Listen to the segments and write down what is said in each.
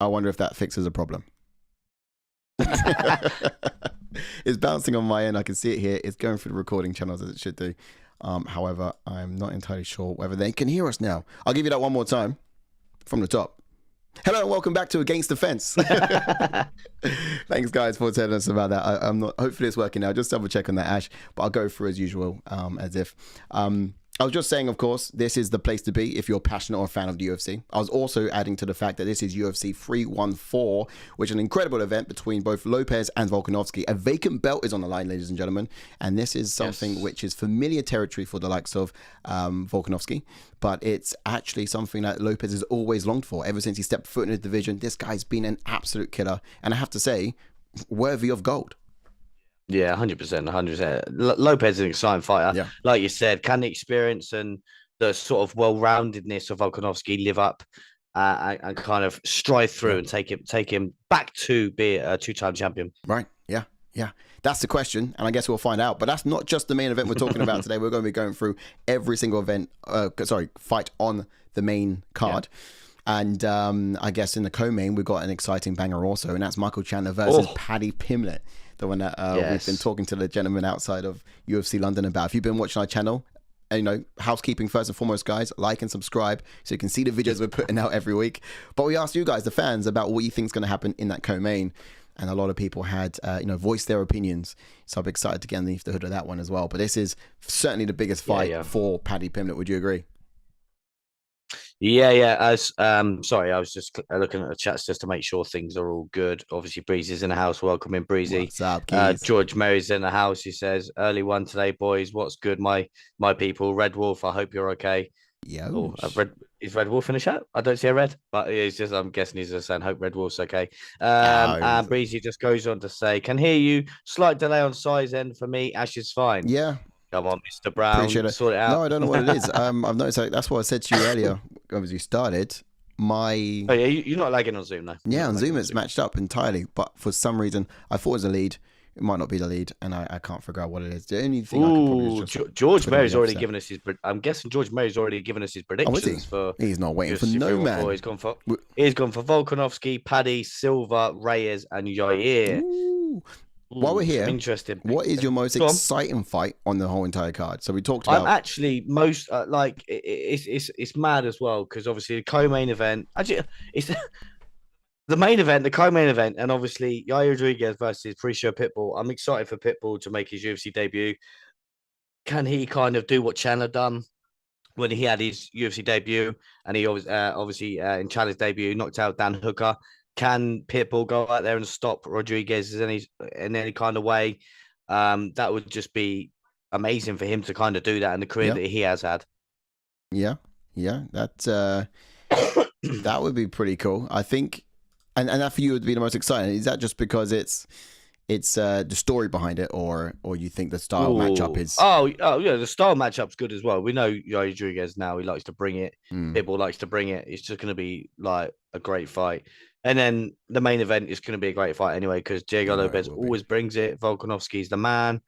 I wonder if that fixes a problem. It's bouncing on my end. I can see it here. It's going through the recording channels as it should do. However, I'm not entirely sure whether they can hear us now. I'll give you that one more time from the top. Hello and welcome back to Against the Fence. Thanks, guys, for telling us about that. I'm not. Hopefully, it's working now. Just double check on that, Ash. But I'll go through as usual, as if. I was just saying, of course, this is the place to be if you're passionate or a fan of the UFC. I was also adding to the fact that this is UFC 314, which is an incredible event between both Lopes and Volkanovski. A vacant belt is on the line, ladies and gentlemen. And this is something which is familiar territory for the likes of Volkanovski. But it's actually something that Lopes has always longed for. Ever since he stepped foot in the division, this guy's been an absolute killer. And I have to say, worthy of gold. Yeah, 100%, 100%. Lopes is an exciting fighter. Yeah. Like you said, can the experience and the sort of well-roundedness of Volkanovski live up and kind of stride through and take him back to be a two-time champion? Right. Yeah. Yeah. That's the question, and I guess we'll find out. But that's not just the main event we're talking about today. We're going to be going through every single fight on the main card. Yeah. And I guess in the co-main, we've got an exciting banger also, and that's Michael Chandler versus Paddy Pimblett. The one that we've been talking to the gentleman outside of UFC London about. If you've been watching our channel, housekeeping first and foremost, guys, like and subscribe so you can see the videos we're putting out every week. But we asked you guys, the fans, about what you think is going to happen in that co-main. And a lot of people had, voiced their opinions. So I'm excited to get underneath the hood of that one as well. But this is certainly the biggest fight for Paddy Pimblett. Would you agree? Yeah. Sorry, I was just looking at the chats just to make sure things are all good. Obviously, Breezy's in the house. Welcome in, Breezy. What's up, Keith? George Mary's in the house. He says, "Early one today, boys. What's good, my people? Red Wolf. I hope you're okay." Yeah. Is Red Wolf in the chat? I don't see a red, but I'm guessing he's just saying, "Hope Red Wolf's okay." And Breezy just goes on to say, "Can hear you. Slight delay on size end for me. Ash is fine." Yeah. Come on, Mr. Brown. Appreciate it. Sort it out. No, I don't know what it is. I've noticed that's what I said to you earlier. As you started, you're not lagging on Zoom, though. Yeah, on Zoom it's matched up entirely, but for some reason I thought it was a lead. It might not be the lead, and I can't figure out what it is. The only thing I can probably is just George Mary's already given us his. I'm guessing George Mary's already given us his predictions for. He's not waiting for no man. He's gone for Volkanovski, Paddy, Silva, Reyes, and Yair. While we're here, interesting. What is your most exciting fight on the whole entire card? So we talked about. I'm actually most it's mad as well because obviously the co-main event. Actually, it's the main event, the co-main event, and obviously Yair Rodríguez versus Patrício Pitbull. I'm excited for Pitbull to make his UFC debut. Can he kind of do what Chandler done when he had his UFC debut, and he obviously in Chandler's debut knocked out Dan Hooker? Can Pitbull go out there and stop Rodríguez in any kind of way? That would just be amazing for him to kind of do that in the career that he has had. Yeah, that would be pretty cool. I think, and that for you would be the most exciting. Is that just because it's the story behind it, or you think the style matchup is? Oh yeah, the style matchup's good as well. We know Yair Rodríguez now. He likes to bring it. Pitbull likes to bring it. It's just going to be like a great fight. And then the main event is going to be a great fight anyway because Diego Lopes always brings it. Volkanovski's the man.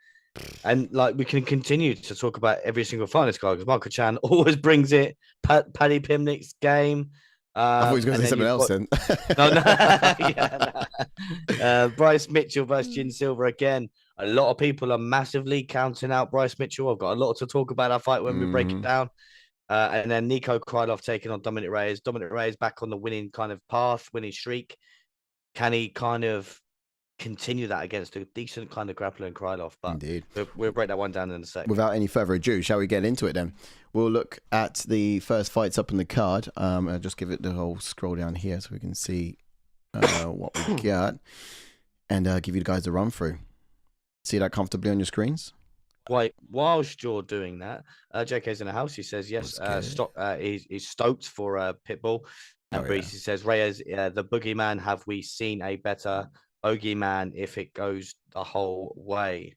And like we can continue to talk about every single fight in this card because Michael Chan always brings it. Paddy Pimblett's game. I thought he was going to say something else then. No. Bryce Mitchell versus Jin Silva again. A lot of people are massively counting out Bryce Mitchell. I've got a lot to talk about that fight when we break it down. And then Nico Krylov taking on Dominick Reyes. Dominick Reyes back on the winning kind of path, winning streak. Can he kind of continue that against a decent kind of grappler in Krylov? But indeed, we'll break that one down in a sec. Without any further ado, shall we get into it then? We'll look at the first fights up in the card. I'll just give it the whole scroll down here so we can see what we got and give you guys a run through. See that comfortably on your screens? Wait, whilst you're doing that, JK's in the house. He says yes. He's stoked for Pitbull. And Bryce says, Reyes, the boogeyman. Have we seen a better boogeyman if it goes the whole way?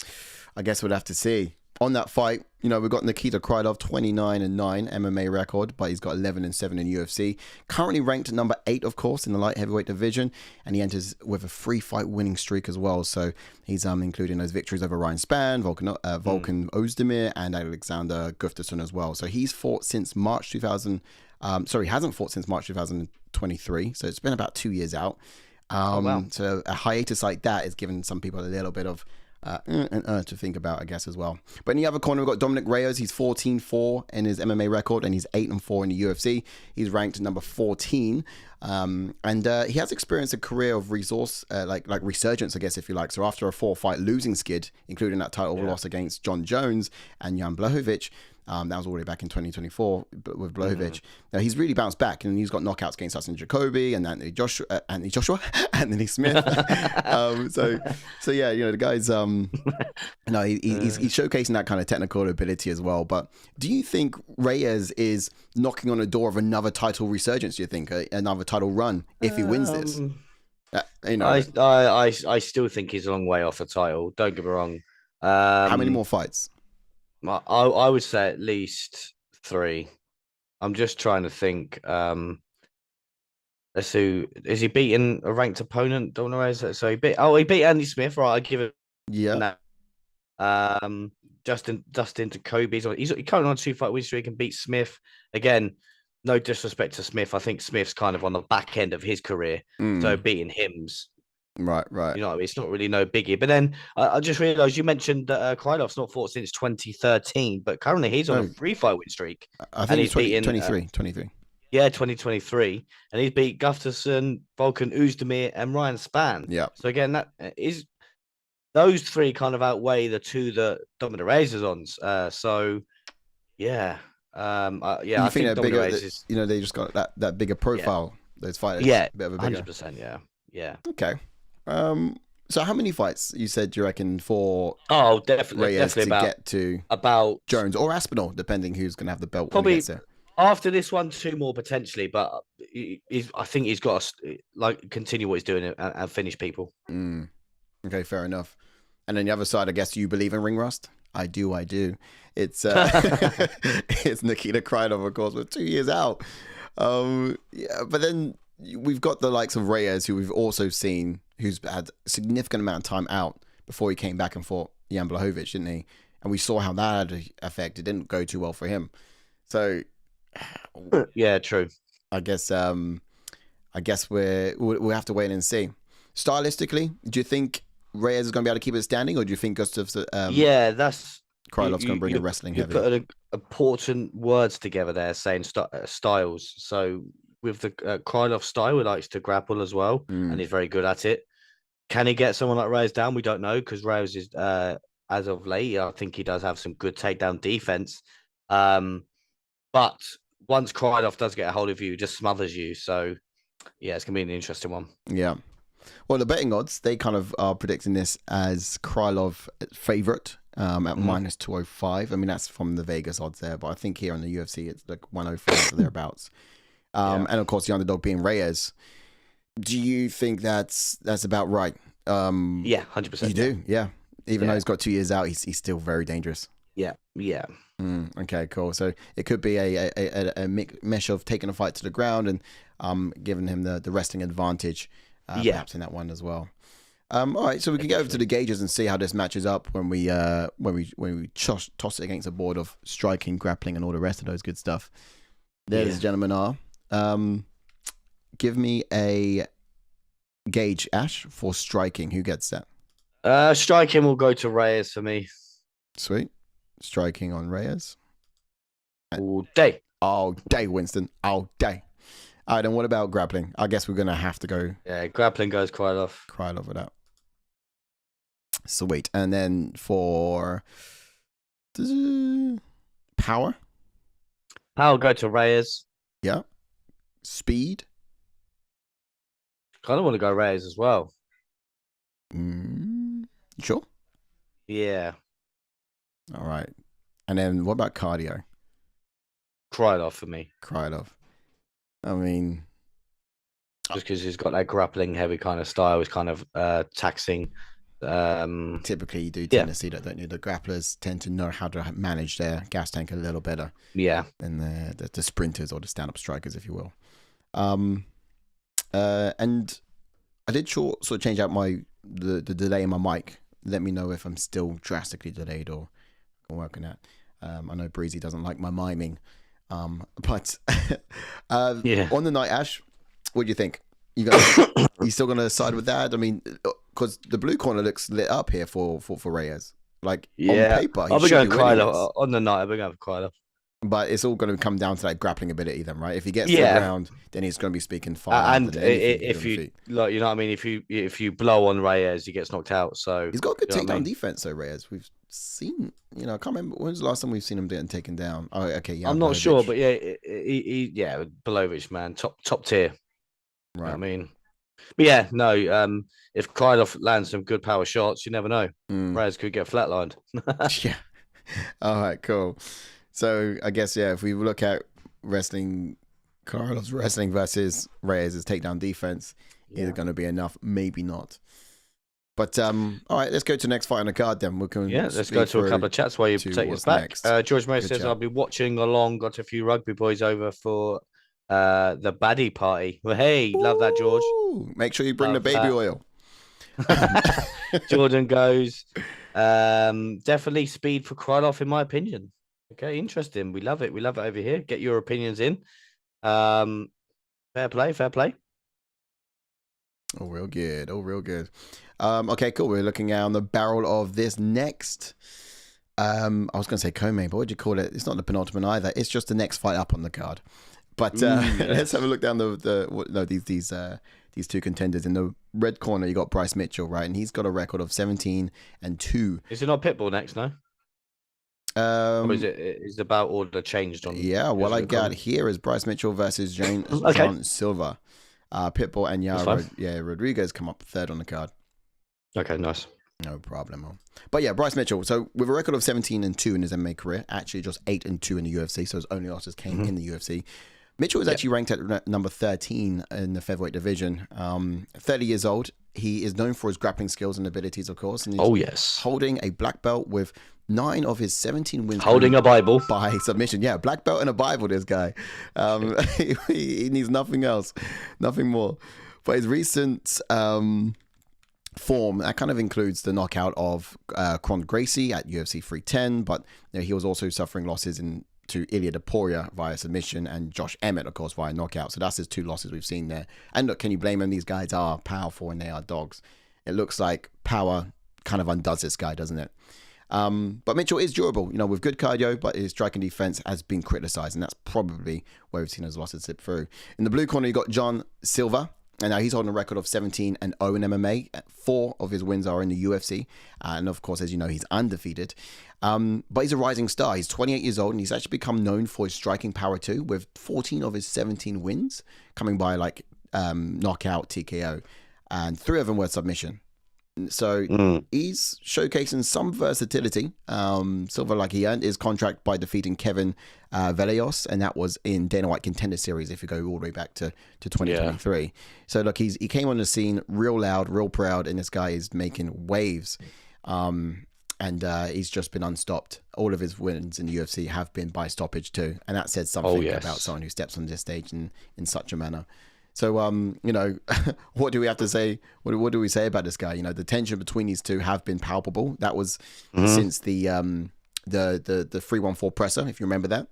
I guess we'll have to see. on that fight, we've got Nikita Krylov, 29-9 MMA record, but he's got 11-7 in UFC. Currently ranked number 8, of course, in the light heavyweight division, and he enters with a 3-fight winning streak as well. So he's including those victories over Ryan Spann, Volkan Ozdemir, and Alexander Gustafsson as well. So he's fought since March 2000. He hasn't fought since March 2023. So it's been about 2 years out. Wow. So a hiatus like that is giving some people a little bit of to think about, I guess, as well. But in the other corner, we've got Dominick Reyes. He's 14-4 in his MMA record, and he's 8-4 in the UFC. He's ranked number 14, and he has experienced a career of resurgence, I guess, if you like. So after a 4-fight losing skid, including that title loss against John Jones and Jan Blachowicz, that was all the way back in 2024 with Blachowicz. Now he's really bounced back, and he's got knockouts against Dustin Jacoby and Anthony Joshua, Anthony Smith. So yeah, the guy's he's showcasing that kind of technical ability as well. But do you think Reyes is knocking on the door of another title resurgence? Do you think another title run if he wins this? I still think he's a long way off a title. Don't get me wrong. How many more fights? I would say at least 3. I'm just trying to think. Let's see. Is he beating a ranked opponent? Don't know. So he beat Andy Smith. Right, I give it. Yeah. Dustin Jacoby. He's currently on a 2-fight win streak and beat Smith again. No disrespect to Smith. I think Smith's kind of on the back end of his career. So beating him's. Right. It's not really no biggie. But then I just realised you mentioned that Krylov's not fought since 2013, but currently he's on a 3-fight win streak. I think he's 23. Yeah, 2023, and he's beat Gustafsson, Volkan Ozdemir, and Ryan Spann. Yeah. So again, that is those 3 kind of outweigh the 2 that Dominick Reyes is on. So yeah, I think they're bigger. Reyes is, they just got that bigger profile. Those fighters. Yeah, a bit of a bigger. 100%. Yeah. Okay. So how many fights you said you reckon for? Oh, definitely get to about Jones or Aspinall, depending who's going to have the belt. Probably after this one, 2 more potentially, but I think he's got to continue what he's doing and finish people. Okay, fair enough. And then the other side, I guess you believe in ring rust. I do. It's it's Nikita Krylov, of course, with 2 years out. But then we've got the likes of Reyes, who we've also seen, who's had a significant amount of time out before he came back and fought Jan Blachowicz, didn't he? And we saw how that had an effect. It didn't go too well for him. So, yeah, true. I guess we'll have to wait and see. Stylistically, do you think Reyes is going to be able to keep it standing, or do you think Gustafsson? That's Krylov's going to bring the wrestling heavy. You put important words together there, saying styles. So with the Krylov style, he likes to grapple as well, and he's very good at it. Can he get someone like Reyes down? We don't know, because Reyes is, as of late, I think he does have some good takedown defense. But once Krylov does get a hold of you, he just smothers you. So, yeah, it's going to be an interesting one. Yeah. Well, the betting odds, they kind of are predicting this as Krylov favorite at minus 205. I mean, that's from the Vegas odds there, but I think here on the UFC, it's like 105 or thereabouts. And of course, the underdog being Reyes. Do you think that's about right? Yeah, 100%. You do? Yeah. Even though he's got 2 years out, he's still very dangerous. Yeah. Okay, cool. So it could be a mesh of taking a fight to the ground and giving him the wrestling advantage, perhaps in that one as well. All right, so we can get over to the gauges and see how this matches up when we toss it against a board of striking, grappling, and all the rest of those good stuff. There, the gentlemen are. Give me a gauge, Ash, for striking. Who gets that? Striking will go to Reyes for me. Sweet. Striking on Reyes. All day. All day, Winston. All day. All right, then what about grappling? I guess we're going to have to go. Yeah, grappling goes Krylov. Krylov with that. Sweet. And then for power? Power go to Reyes. Yeah. Speed? Kind of want to go Reyes as well. Sure. Yeah. All right. And then what about cardio? Krylov for me. Krylov. I mean, just because he's got that grappling heavy kind of style, is kind of taxing Typically, you do Yeah, tend to see that, don't you? The grapplers tend to know how to manage their gas tank a little better yeah. than the sprinters or the stand-up strikers, if you will. And I did sort of change out the delay in my mic. Let me know if I'm still drastically delayed or I'm working at. I know Breezy doesn't like my miming, but Yeah. on the night, Ash, what do you think? You still gonna side with that? I mean, because the blue corner looks lit up here for Reyes. Like on Yeah, paper, he I'll be should going be winning this. Krylov on the night. I'll be going for Krylov. But it's all going to come down to that grappling ability, then, right? If he gets to the Yeah, ground, then he's going to be speaking far louder and than anything if on the you feet. like, you know what I mean. If you blow on Reyes, he gets knocked out. So He's got a good you know what I takedown mean? defense, though, Reyes. We've seen, I can't remember when's the last time we've seen him getting taken down. Oh, okay, yeah, I'm not sure, but yeah, yeah, Belovic, man, top tier. You know what I right. mean, but yeah, no. If Krylov lands some good power shots, you never know. Reyes could get flatlined. Yeah. All right, cool. So I guess, yeah, if we look at Carlos wrestling versus Reyes' takedown defense, either going to be enough, maybe not. But all right, let's go to the next fight on the card then. Let's go to a couple of chats while you take us back. George Mo says, chat. I'll be watching along. Got a few rugby boys over for the Paddy party. Well, hey, love that, George. Make sure you bring the baby oil. Jordan goes, definitely speed for Krylov, in my opinion. Okay, interesting. We love it. We love it over here. Get your opinions in. Fair play. Oh, real good. Okay, cool. We're looking on the barrel of this next. I was going to say co-main, but what do you call it? It's not the penultimate either. It's just the next fight up on the card. But let's have a look down these two contenders. In the red corner, you got Bryce Mitchell, right? And he's got a record of 17-2. Is it not Pitbull next, no? Or is the bout order changed on? Yeah, what I got here is Bryce Mitchell versus John Silva. Pitbull and Yair Rodríguez come up third on the card. Okay, nice. No problem. But yeah, Bryce Mitchell. So with a record of 17-2 in his MMA career, actually just 8-2 in the UFC. So his only losses came in the UFC. Mitchell is actually ranked at number 13 in the featherweight division. 30 years old. He is known for his grappling skills and abilities, of course. And he's holding a black belt with 9 of his 17 wins. Holding a Bible. By submission. Yeah, black belt and a Bible, this guy. He needs nothing else. Nothing more. But his recent form, that kind of includes the knockout of Kron Gracie at UFC 310. But he was also suffering losses to Ilia Topuria via submission and Josh Emmett, of course, via knockout. So that's his 2 losses we've seen there. And look, can you blame him? These guys are powerful and they are dogs. It looks like power kind of undoes this guy, doesn't it? But Mitchell is durable, with good cardio, but his striking defense has been criticized, and that's probably where we've seen his losses slip through. In the blue corner, you got John Silva, and now he's holding a record of 17-0 in MMA. 4 of his wins are in the UFC, and of course, as you know, he's undefeated. But he's a rising star. He's 28 years old, and he's actually become known for his striking power too, with 14 of his 17 wins coming by knockout, TKO, and 3 of them were submission. So he's showcasing some versatility. Silva, he earned his contract by defeating Kevin Velios, and that was in Dana White Contender Series, if you go all the way back to 2023. Yeah. So look, he came on the scene real loud, real proud, and this guy is making waves. And he's just been unstopped. All of his wins in the UFC have been by stoppage too, and that says something about someone who steps on this stage in such a manner. So, what do we have to say? What do we say about this guy? The tension between these two have been palpable. That was since the 314 presser, if you remember that.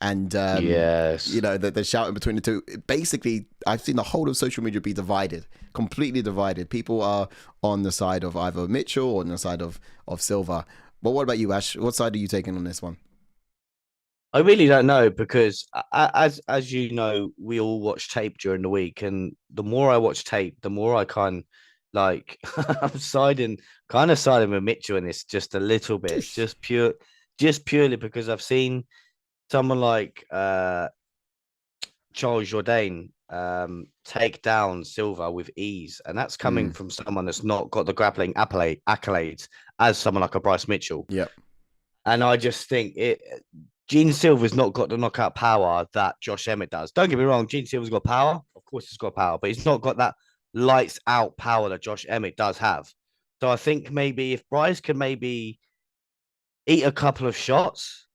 And, yes, the shouting between the two. Basically, I've seen the whole of social media be divided, completely divided. People are on the side of either Mitchell or on the side of Silva. But what about you, Ash? What side are you taking on this one? I really don't know, because as you know, we all watch tape during the week, and the more I watch tape, the more I I'm siding with Mitchell in this just a little bit, just purely because I've seen someone like Charles Jourdain take down Silva with ease, and that's coming from someone that's not got the grappling accolades as someone like a Bryce Mitchell. Yeah, and I just think Gene Silva's not got the knockout power that Josh Emmett does. Don't get me wrong, Gene Silva's got power. Of course he's got power, but he's not got that lights out power that Josh Emmett does have. So I think maybe if Bryce can maybe eat a couple of shots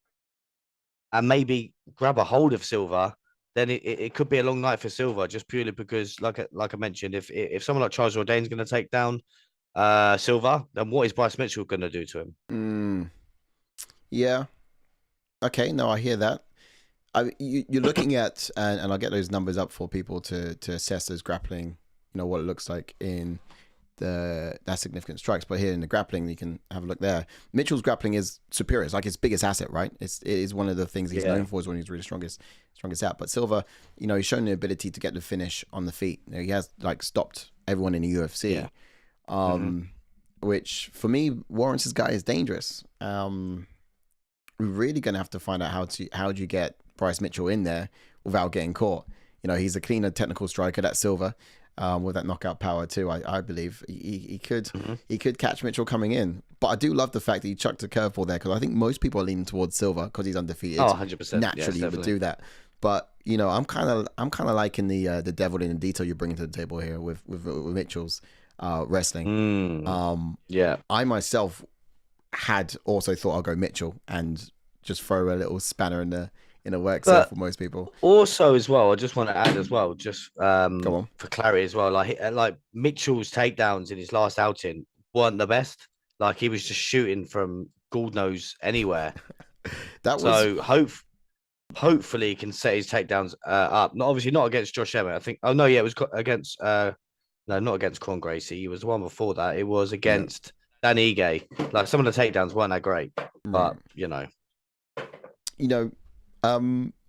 and maybe grab a hold of Silva, then it could be a long night for Silva, just purely because, like I mentioned, if someone like Charles Jourdain's going to take down Silva, then what is Bryce Mitchell going to do to him? Yeah. Okay. No, I hear that. You're looking at, and I'll get those numbers up for people to assess those grappling, what it looks like in that significant strikes. But here in the grappling, you can have a look there. Mitchell's grappling is superior. It's like his biggest asset, right? It is one of the things he's known for, is when he's really strongest out. But Silva, he's shown the ability to get the finish on the feet. He has stopped everyone in the UFC, which for me warrants this guy is dangerous. We're really gonna have to find out how do you get Bryce Mitchell in there without getting caught. He's a cleaner technical striker, that Silva, with that knockout power too. I believe he could catch Mitchell coming in. But I do love the fact that he chucked a curveball there, because I think most people are leaning towards Silva because he's undefeated. Oh, 100%. Naturally, he would do that. But I'm kind of liking the devil in the detail you're bringing to the table here with Mitchell's wrestling. I myself had also thought I'll go Mitchell and just throw a little spanner in the works there for most people. Also, as well, I just want to add as well, just Go on. for clarity as well, like Mitchell's takedowns in his last outing weren't the best. Like, he was just shooting from God knows anywhere. Hopefully he can set his takedowns up. Obviously not against Josh Emmett. I think. Oh no, yeah, it was against. No, not against Corn Gracie. He was the one before that. It was against Dan Ige. Like, some of the takedowns weren't that great, but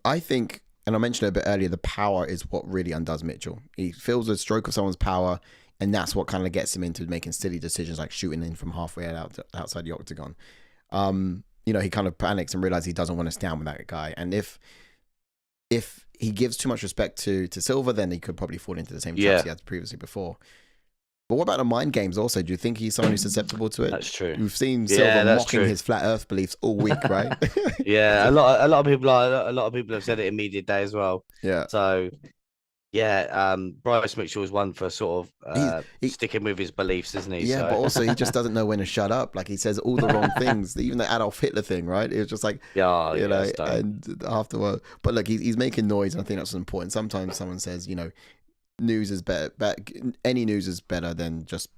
I think, and I mentioned it a bit earlier, the power is what really undoes Mitchell. He feels a stroke of someone's power, and that's what kind of gets him into making silly decisions, like shooting in from halfway outside the octagon. He kind of panics and realizes he doesn't want to stand with that guy. And if he gives too much respect to Silva, then he could probably fall into the same traps he had previously before. But what about the mind games also? Do you think he's someone who's susceptible to it? That's true. We've seen Silva mocking his flat Earth beliefs all week, right? Yeah, a lot of people have said it in media day as well. Yeah. So, Bryce Mitchell is one for sort of sticking with his beliefs, isn't he? Yeah, but also he just doesn't know when to shut up. Like, he says all the wrong things. Even the Adolf Hitler thing, right? It was just like, and afterward. But look, he's making noise, and I think that's important. Sometimes someone says, news is better. Any news is better than just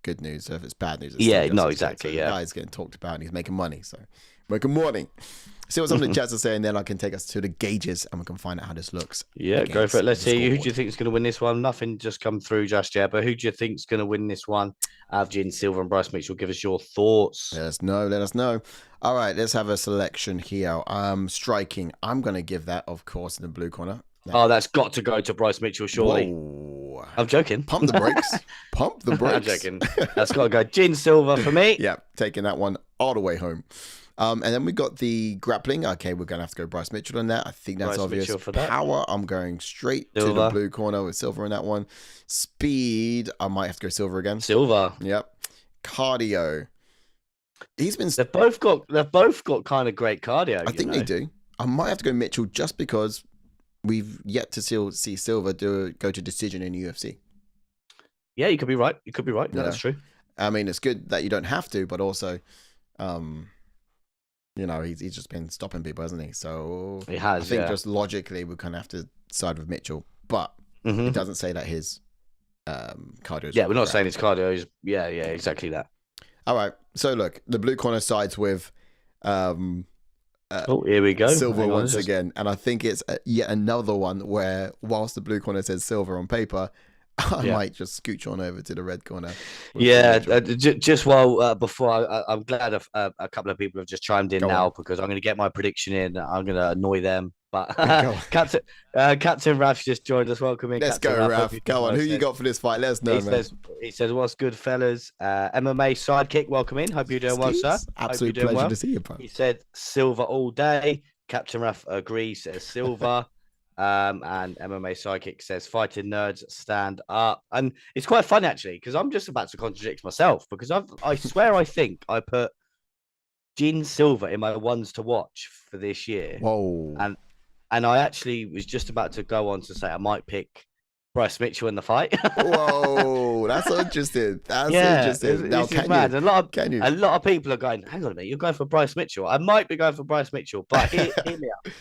good news. So if it's bad news, exactly. The guy's getting talked about and he's making money. So making money. See what some of the chats are saying. Then I can take us to the gauges and we can find out how this looks. Yeah, go for it. Let's see. Who do you think is going to win this one? Nothing just come through just yet, but who do you think is going to win this one? Avjin, Silva, and Bryce Mitchell. Give us your thoughts. Let us know. All right, let's have a selection here. Striking. I'm going to give that, of course, in the blue corner. Oh, that's got to go to Bryce Mitchell, surely. Whoa. I'm joking. Pump the brakes. Pump the brakes. I'm joking. That's got to go. Jin Silva for me. Yeah, taking that one all the way home. And then we got the grappling. Okay, we're going to have to go Bryce Mitchell on that. I think that's Bryce obvious. Mitchell for that. Power, I'm going straight to the blue corner with Silva in that one. Speed, I might have to go Silva again. Silva. Yep. Cardio. They've both got kind of great cardio. I think they do. I might have to go Mitchell just because we've yet to see Silva go to decision in the UFC. Yeah, you could be right. No, that's true. I mean, it's good that you don't have to, but also, he's just been stopping people, hasn't he? So he has. I think just logically we kind of have to side with Mitchell, but it doesn't say that his cardio is. Yeah, we're not saying his cardio is. Yeah, exactly that. All right. So look, the blue corner sides with. Here we go. Silva once again. And I think it's yet another one where, whilst the blue corner says Silva on paper, I might just scooch on over to the red corner. Yeah, just while before I'm glad a couple of people have just chimed in because I'm going to get my prediction in. I'm going to annoy them. But Captain Raf just joined us. Welcome in. Let's Captain go, Raf. Go on. Who you got for this fight? Let us know, man. He says, "What's good, fellas? MMA sidekick. Welcome in. Hope you're doing well, sir. Absolute pleasure to see you, bro." He said Silva all day. Captain Raf agrees. Says Silva. And MMA sidekick says fighting nerds stand up. And it's quite fun actually because I'm just about to contradict myself because I swear I think I put Jin Silva in my ones to watch for this year. Whoa. And I actually was just about to go on to say I might pick Bryce Mitchell in the fight. Whoa, that's so interesting. That's interesting. Now, This is mad. Can you? A lot of people are going, hang on a minute, you're going for Bryce Mitchell. I might be going for Bryce Mitchell, but hear me out.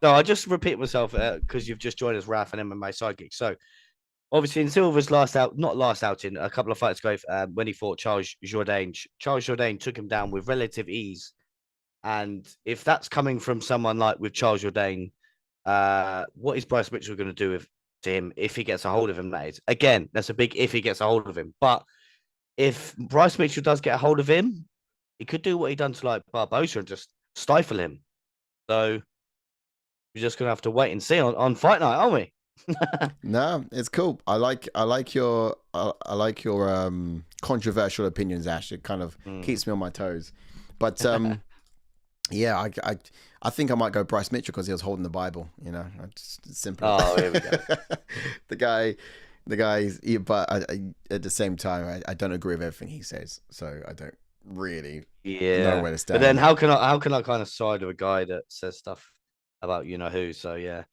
So I just repeat myself because you've just joined us, Raf and MMA Sidekick. So obviously in Silva's not last outing, a couple of fights ago when he fought Charles Jourdain. Charles Jourdain took him down with relative ease. And if that's coming from someone like with Charles Jourdain, what is Bryce Mitchell going to do to him if he gets a hold of him? That is, again, that's a big if he gets a hold of him. But if Bryce Mitchell does get a hold of him, he could do what he done to like Barbosa and just stifle him. So we're just gonna have to wait and see on fight night, aren't we? No, it's cool. I like your controversial opinions, Ash. It kind of keeps me on my toes. But yeah, I think I might go Bryce Mitchell because he was holding the Bible. You know, just simple. Oh, here we go. the guy, but at the same time, I don't agree with everything he says, so I don't really know where to stand. But then how can I kind of side with a guy that says stuff about you know who? So yeah.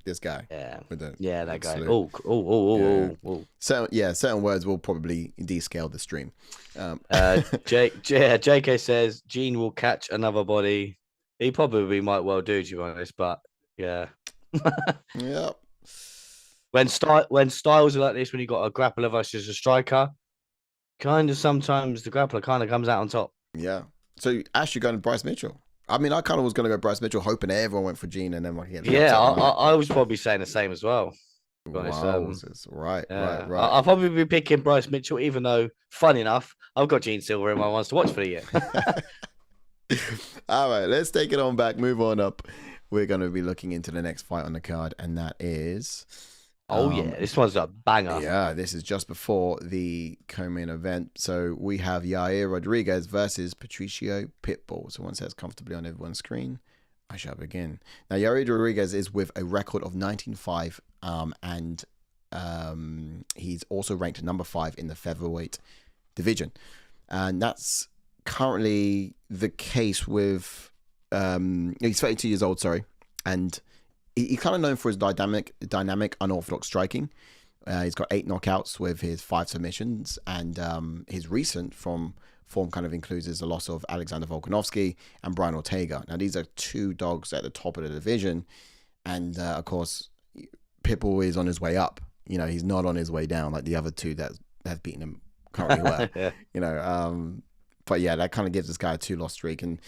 This guy. Yeah. That guy. Salute. So certain words will probably descale the stream. JK says Gene will catch another body. He probably might well do, to be honest, but yeah. Yeah. When styles are like this, when you got a grappler versus a striker, kind of sometimes the grappler kind of comes out on top. Yeah. So Ash, you're going to Bryce Mitchell. I mean, I kind of was going to go Bryce Mitchell, hoping everyone went for Gene, and then I was probably saying the same as well. Wow, right. I'll probably be picking Bryce Mitchell, even though, funny enough, I've got Gene Silva in my ones to watch for the year. All right, let's take it on back. Move on up. We're going to be looking into the next fight on the card, and that is. This one's a banger. Yeah, this is just before the co-main event. So we have Yair Rodríguez versus Patrício Pitbull. So once that's comfortably on everyone's screen, I shall begin. Now, Yair Rodríguez is with a record of 19-5, and he's also ranked number 5 in the featherweight division. And that's currently the case with... he's 32 years old, sorry. And he's kind of known for his dynamic, unorthodox striking. He's got 8 knockouts with his 5 submissions, and his recent form kind of includes the loss of Alexander Volkanovski and Brian Ortega. Now, these are 2 dogs at the top of the division, and of course, Pitbull is on his way up. You know, he's not on his way down like the other 2 that have beaten him currently were. Yeah. You know, but yeah, that kind of gives this guy a 2-loss streak, and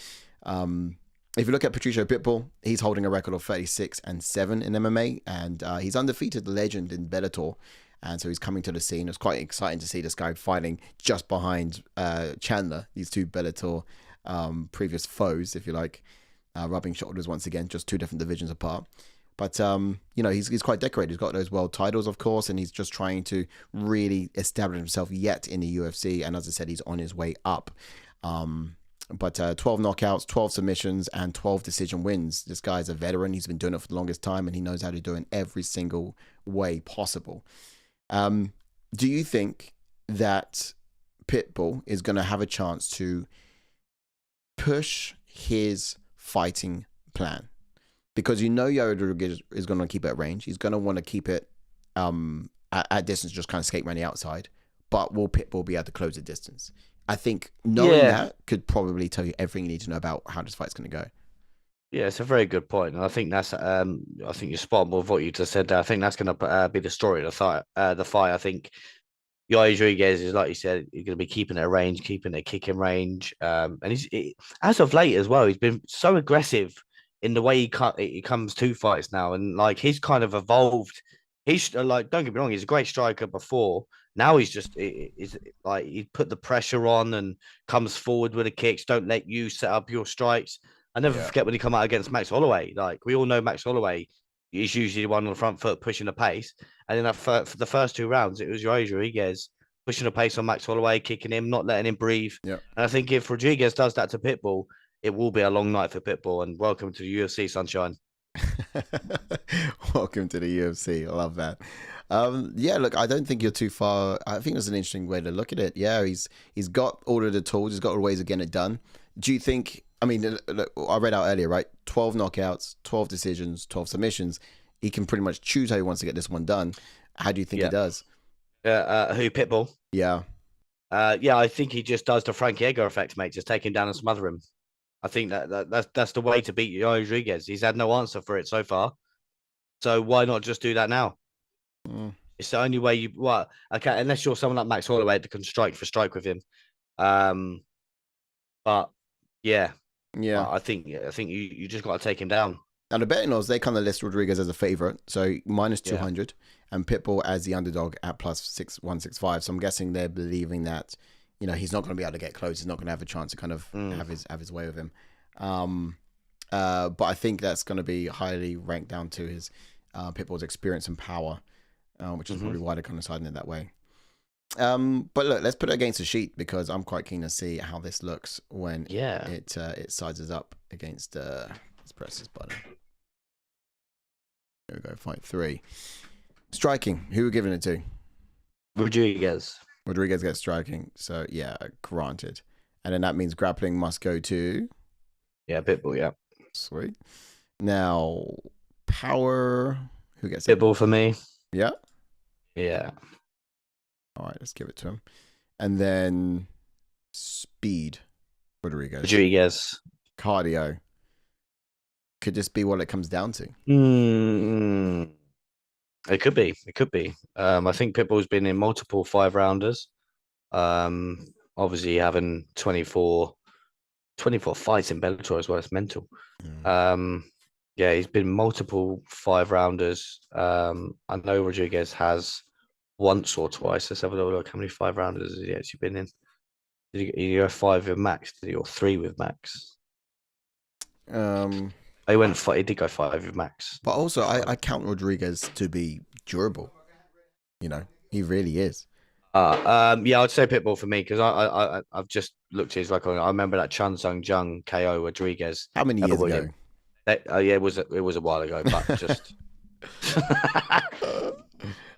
if you look at Patrício Pitbull, he's holding a record of 36-7 in MMA, and he's undefeated legend in Bellator, and so he's coming to the scene. It's quite exciting to see this guy fighting just behind Chandler, these 2 Bellator previous foes, if you like, rubbing shoulders once again, just 2 different divisions apart. But, you know, he's quite decorated. He's got those world titles, of course, and he's just trying to really establish himself yet in the UFC, and as I said, he's on his way up. But 12 knockouts, 12 submissions, and 12 decision wins. This guy's a veteran. He's been doing it for the longest time, and he knows how to do it in every single way possible. Do you think that Pitbull is going to have a chance to push his fighting plan? Because you know Yair Rodríguez is going to keep it at range. He's going to want to keep it at distance, just kind of skate around the outside. But will Pitbull be able to close the distance? I think knowing that could probably tell you everything you need to know about how this fight's going to go. Yeah, it's a very good point, and I think that's I think you're spot on with what you just said there. I think that's going to be the story of the fight. I think Yair Rodríguez is, like you said, he's going to be keeping it at range, keeping it kicking range, and as of late as well, he's been so aggressive in the way he comes to fights now, and like he's kind of evolved. He's like, don't get me wrong, he's a great striker before. Now he's just like he put the pressure on and comes forward with the kicks. Don't let you set up your strikes. I never forget when he come out against Max Holloway. Like we all know, Max Holloway is usually the one on the front foot pushing the pace. And then for the first 2 rounds, it was Yair Rodríguez pushing the pace on Max Holloway, kicking him, not letting him breathe. Yeah. And I think if Rodríguez does that to Pitbull, it will be a long night for Pitbull. And welcome to the UFC, sunshine. Welcome to the UFC. I love that. Yeah, look, I don't think you're too far. I think that's an interesting way to look at it. Yeah, he's got all of the tools. He's got all the ways of getting it done. Do you think, I mean, look, I read out earlier, right? 12 knockouts, 12 decisions, 12 submissions. he can pretty much choose how he wants to get this one done. How do you think he does? Who, Pitbull? Yeah. I think he just does the Frankie Edgar effect, mate. Just take him down and smother him. I think that's the way to beat Yair Rodríguez. He's had no answer for it so far. So why not just do that now? It's the only way you okay, unless you're someone like Max Holloway that can strike for strike with him. But yeah. I think you just got to take him down. Now the betting odds, they kind of list Rodríguez as a favorite, so minus 200, and Pitbull as the underdog at plus 165. So I'm guessing they're believing that, you know, he's not going to be able to get close. He's not going to have a chance to kind of have his way with him. But I think that's going to be highly ranked down to his Pitbull's experience and power, which is probably why they're kind of siding it that way. But look, let's put it against the sheet because I'm quite keen to see how this looks when it sizes up against. Let's press this button. There we go. Fight 3. Striking. Who are we giving it to? Rodríguez. Rodríguez gets striking. So yeah, granted. And then that means grappling must go to. Yeah, Pitbull. Yeah. Sweet. Now, power. Who gets Pitbull it? for me. Yeah. Yeah. All right, let's give it to him. And then speed. Rodríguez. Cardio. Could just be what it comes down to. It could be. I think Pitbull's been in multiple 5-rounders. Obviously having 24 fights in Bellator as well. It's mental. He's been multiple 5-rounders. I know Rodríguez has once or twice. Let's have a look. How many 5-rounders has he actually been in? Did he go 5 with Max? Did he or 3 with Max? He did go 5 with Max. But also, I count Rodríguez to be durable. You know, he really is. I'd say Pitbull for me because I've just looked at his record. I remember that Chun Sung Jung KO Rodríguez. How many years ago? It was a while ago, but just.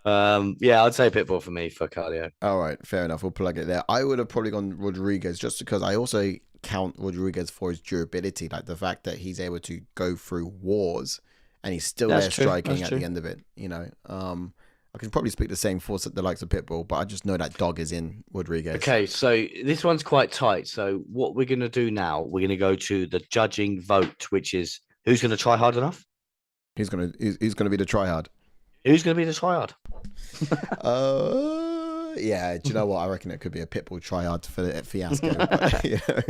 I'd say Pitbull for me for cardio. All right, fair enough. We'll plug it there. I would have probably gone Rodríguez just because I also count Rodríguez for his durability, like the fact that he's able to go through wars and he's still there striking at the end of it. You know, I can probably speak the same for the likes of Pitbull, but I just know that dog is in Rodríguez. Okay, so this one's quite tight. So what we're going to do now, we're going to go to the judging vote, which is who's going to try hard enough? Who's going to be the tryhard? Who's going to be the tryhard? Yeah, do you know what? I reckon it could be a Pitbull tryhard for the fiasco. But, you know,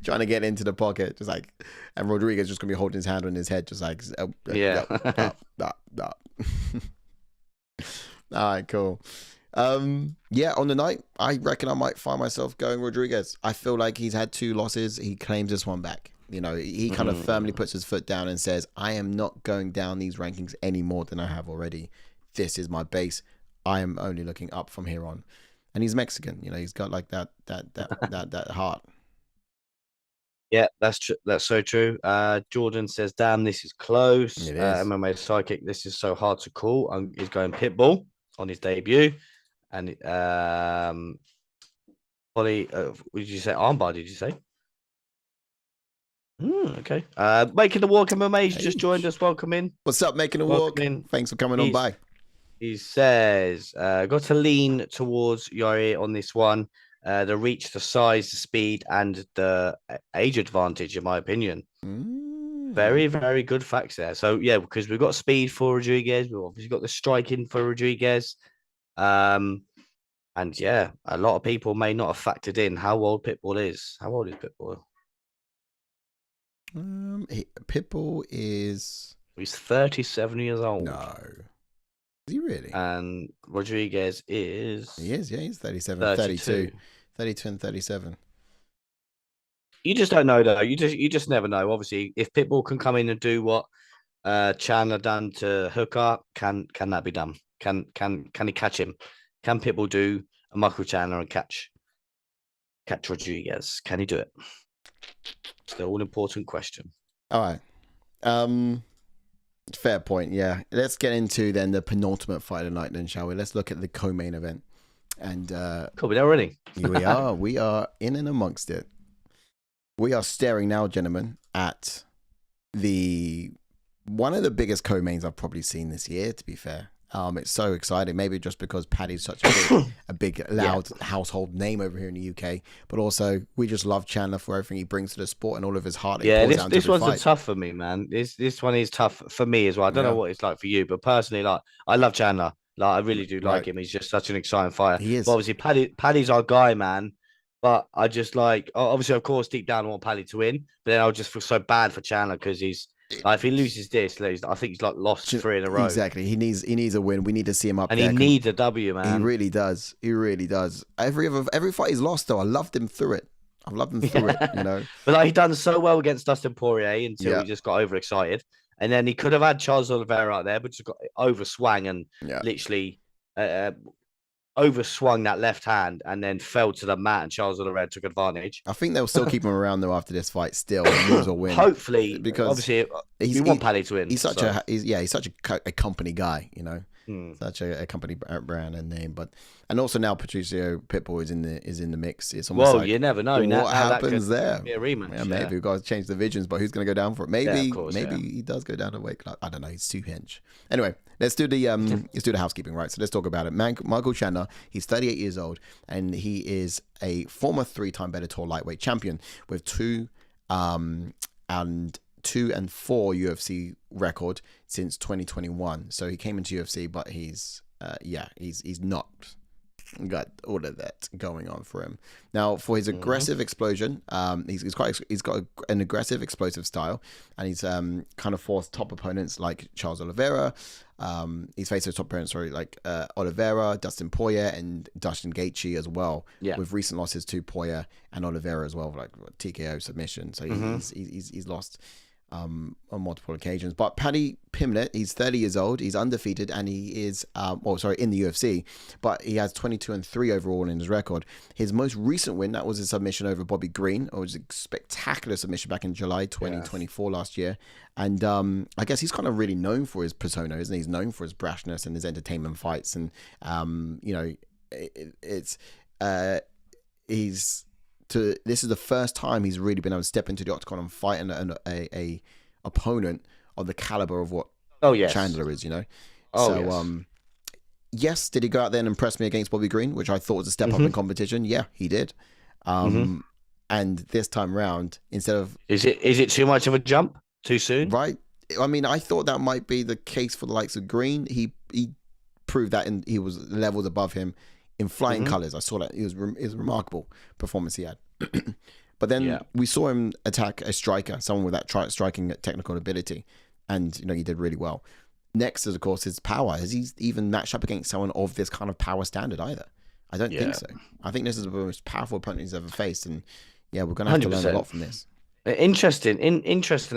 trying to get into the pocket, just like, and Rodríguez just gonna be holding his hand on his head, just like, All right, cool. On the night, I reckon I might find myself going Rodríguez. I feel like he's had 2 losses. He claims this one back. You know, he kind of firmly puts his foot down and says, I am not going down these rankings any more than I have already. This is my base. I am only looking up from here on. And he's Mexican. You know, he's got like that heart. Yeah, that's true. That's so true. Jordan says, damn, this is close. It is. MMA Psychic, this is so hard to call. He's going Pitbull on his debut. And Polly, what did you say? Armbar, did you say? Okay. Making the Walk MMA's just joined us. Welcome in. What's up, Making the Walk? Thanks for coming on by. He says, got to lean towards Yair on this one. The reach, the size, the speed, and the age advantage, in my opinion. Very, very good facts there. So, yeah, because we've got speed for Rodríguez. We've obviously got the striking for Rodríguez. And, yeah, a lot of people may not have factored in how old Pitbull is. How old is Pitbull? Pitbull is... He's 37 years old. No. Is he really? And Rodríguez is... He is, yeah. He's 37, 32 and 37. You just don't know, though. You just never know. Obviously, if Pitbull can come in and do what Chandler done to Hooker, can that be done? Can he catch him? Can Pitbull do a Michael Chandler and catch Rodríguez? Can he do it? Still an important question. All right. Fair point, yeah. Let's get into then the penultimate fight of the night then, shall we? Let's look at the co-main event. And cool, we're there already. We are in and amongst it. We are staring now, gentlemen, at the one of the biggest co-mains I've probably seen this year, to be fair. It's so exciting. Maybe just because Paddy's such a big, loud household name over here in the UK, but also we just love Chandler for everything he brings to the sport and all of his heart. This one's tough for me, man. This one is tough for me as well. I don't know what it's like for you, but personally, like I love Chandler. Like I really do like him. He's just such an exciting fighter. He is. But obviously, Paddy's our guy, man. But I just like, obviously, of course, deep down, I want Paddy to win. But then I'll just feel so bad for Chandler because he's like, if he loses this, I think he's like lost 3 in a row. Exactly. He needs a win. We need to see him up and there. And he needs a W, man. He really does. He really does. Every fight he's lost, though, I loved him through it. I've loved him through it, you know. But like, he done so well against Dustin Poirier until he just got overexcited. And then he could have had Charles Oliveira out there, but just got overswung and literally overswung that left hand and then fell to the mat, and Charles Oliveira took advantage. I think they'll still keep him around though after this fight, still lose or win. Hopefully, because obviously we want Paddy to win. He's such a company guy, you know. Such a company brand and name, and also now Patrício Pitbull is in the mix. It's almost you never know. What happens there? Be a rematch. Yeah, maybe we've got to change the visions, but who's going to go down for it? Maybe he does go down to weight class. I don't know. He's too hench. Anyway, let's do the housekeeping, right? So let's talk about it. Michael Chandler, he's 38 years old, and he is a former 3-time Bellator lightweight champion with 2 and 4 UFC record since 2021. So he came into UFC, but he's not got all of that going on for him. Now, for his aggressive explosion, he's got an aggressive, explosive style, and he's kind of forced top opponents like Charles Oliveira. He's faced top opponents, like Oliveira, Dustin Poirier, and Dustin Gaethje as well. Yeah. With recent losses to Poirier and Oliveira as well, like TKO submission. So he's lost on multiple occasions. But Paddy Pimblett, he's 30 years old, he's undefeated, and he is in the UFC, but he has 22-3 overall in his record. His most recent win, that was a submission over Bobby Green. It was a spectacular submission back in July 2024 last year. And I guess he's kind of really known for his persona, isn't he? He's known for his brashness and his entertainment fights, and this is the first time he's really been able to step into the octagon and fight a opponent of the caliber of what Chandler is, you know. Yes, did he go out there and impress me against Bobby Green, which I thought was a step up in competition? Yeah, he did. And this time round, instead of is it too much of a jump? Too soon? Right. I mean, I thought that might be the case for the likes of Green. He proved that, and he was levels above him in flying colors. I saw that. It was a remarkable performance he had. But then we saw him attack a striker, someone with that striking technical ability, and he did really well. Next is, of course, his power. Has he even matched up against someone of this kind of power standard either? I don't think so. I think this is the most powerful opponent he's ever faced, and we're going to have to learn a lot from this. Interesting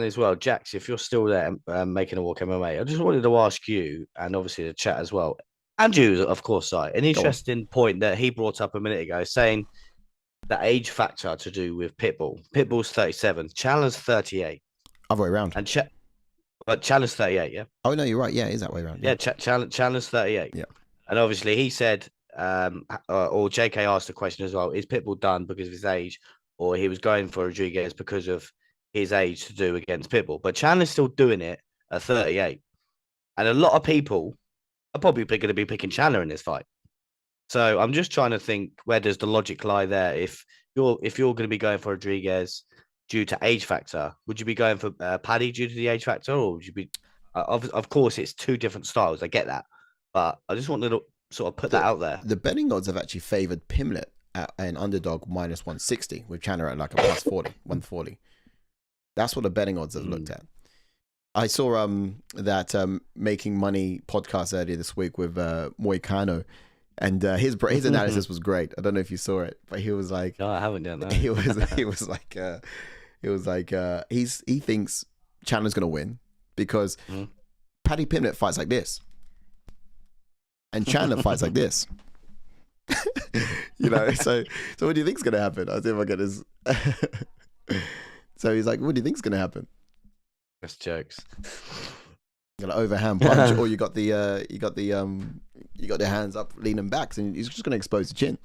as well, Jax. If you're still there, making a walk MMA, I just wanted to ask you, and obviously the chat as well, and you, of course, an interesting point that he brought up a minute ago, saying the age factor to do with Pitbull. Pitbull's 37, Chandler's 38. Other way around. But Chandler's 38, yeah? Oh, no, you're right. Yeah, it is that way around. Yeah, Chandler's 38. Yeah. And obviously he said, or JK asked the question as well, is Pitbull done because of his age, or he was going for Rodríguez because of his age to do against Pitbull? But Chandler's still doing it at 38. And a lot of people are probably going to be picking Chandler in this fight. So I'm just trying to think, where does the logic lie there? If you're going to be going for Rodríguez due to age factor, would you be going for Paddy due to the age factor, or would you be? Of course, it's two different styles. I get that, but I just wanted to sort of put that out there. The betting odds have actually favoured Pimblett at an underdog minus 160, with Chandler at like a plus 140. That's what the betting odds have looked at. I saw that Making Money podcast earlier this week with Moicano. And his analysis was great. I don't know if you saw it, but he was like, "No, I haven't done that." He was like, he thinks Chandler's gonna win because Paddy Pimblett fights like this, and Chandler fights like this. So what do you think's gonna happen? I see if I get his. So he's like, "What do you think's gonna happen?" That's jokes. You got an overhand punch, or you got the hands up, leaning back, and he's just going to expose the chin.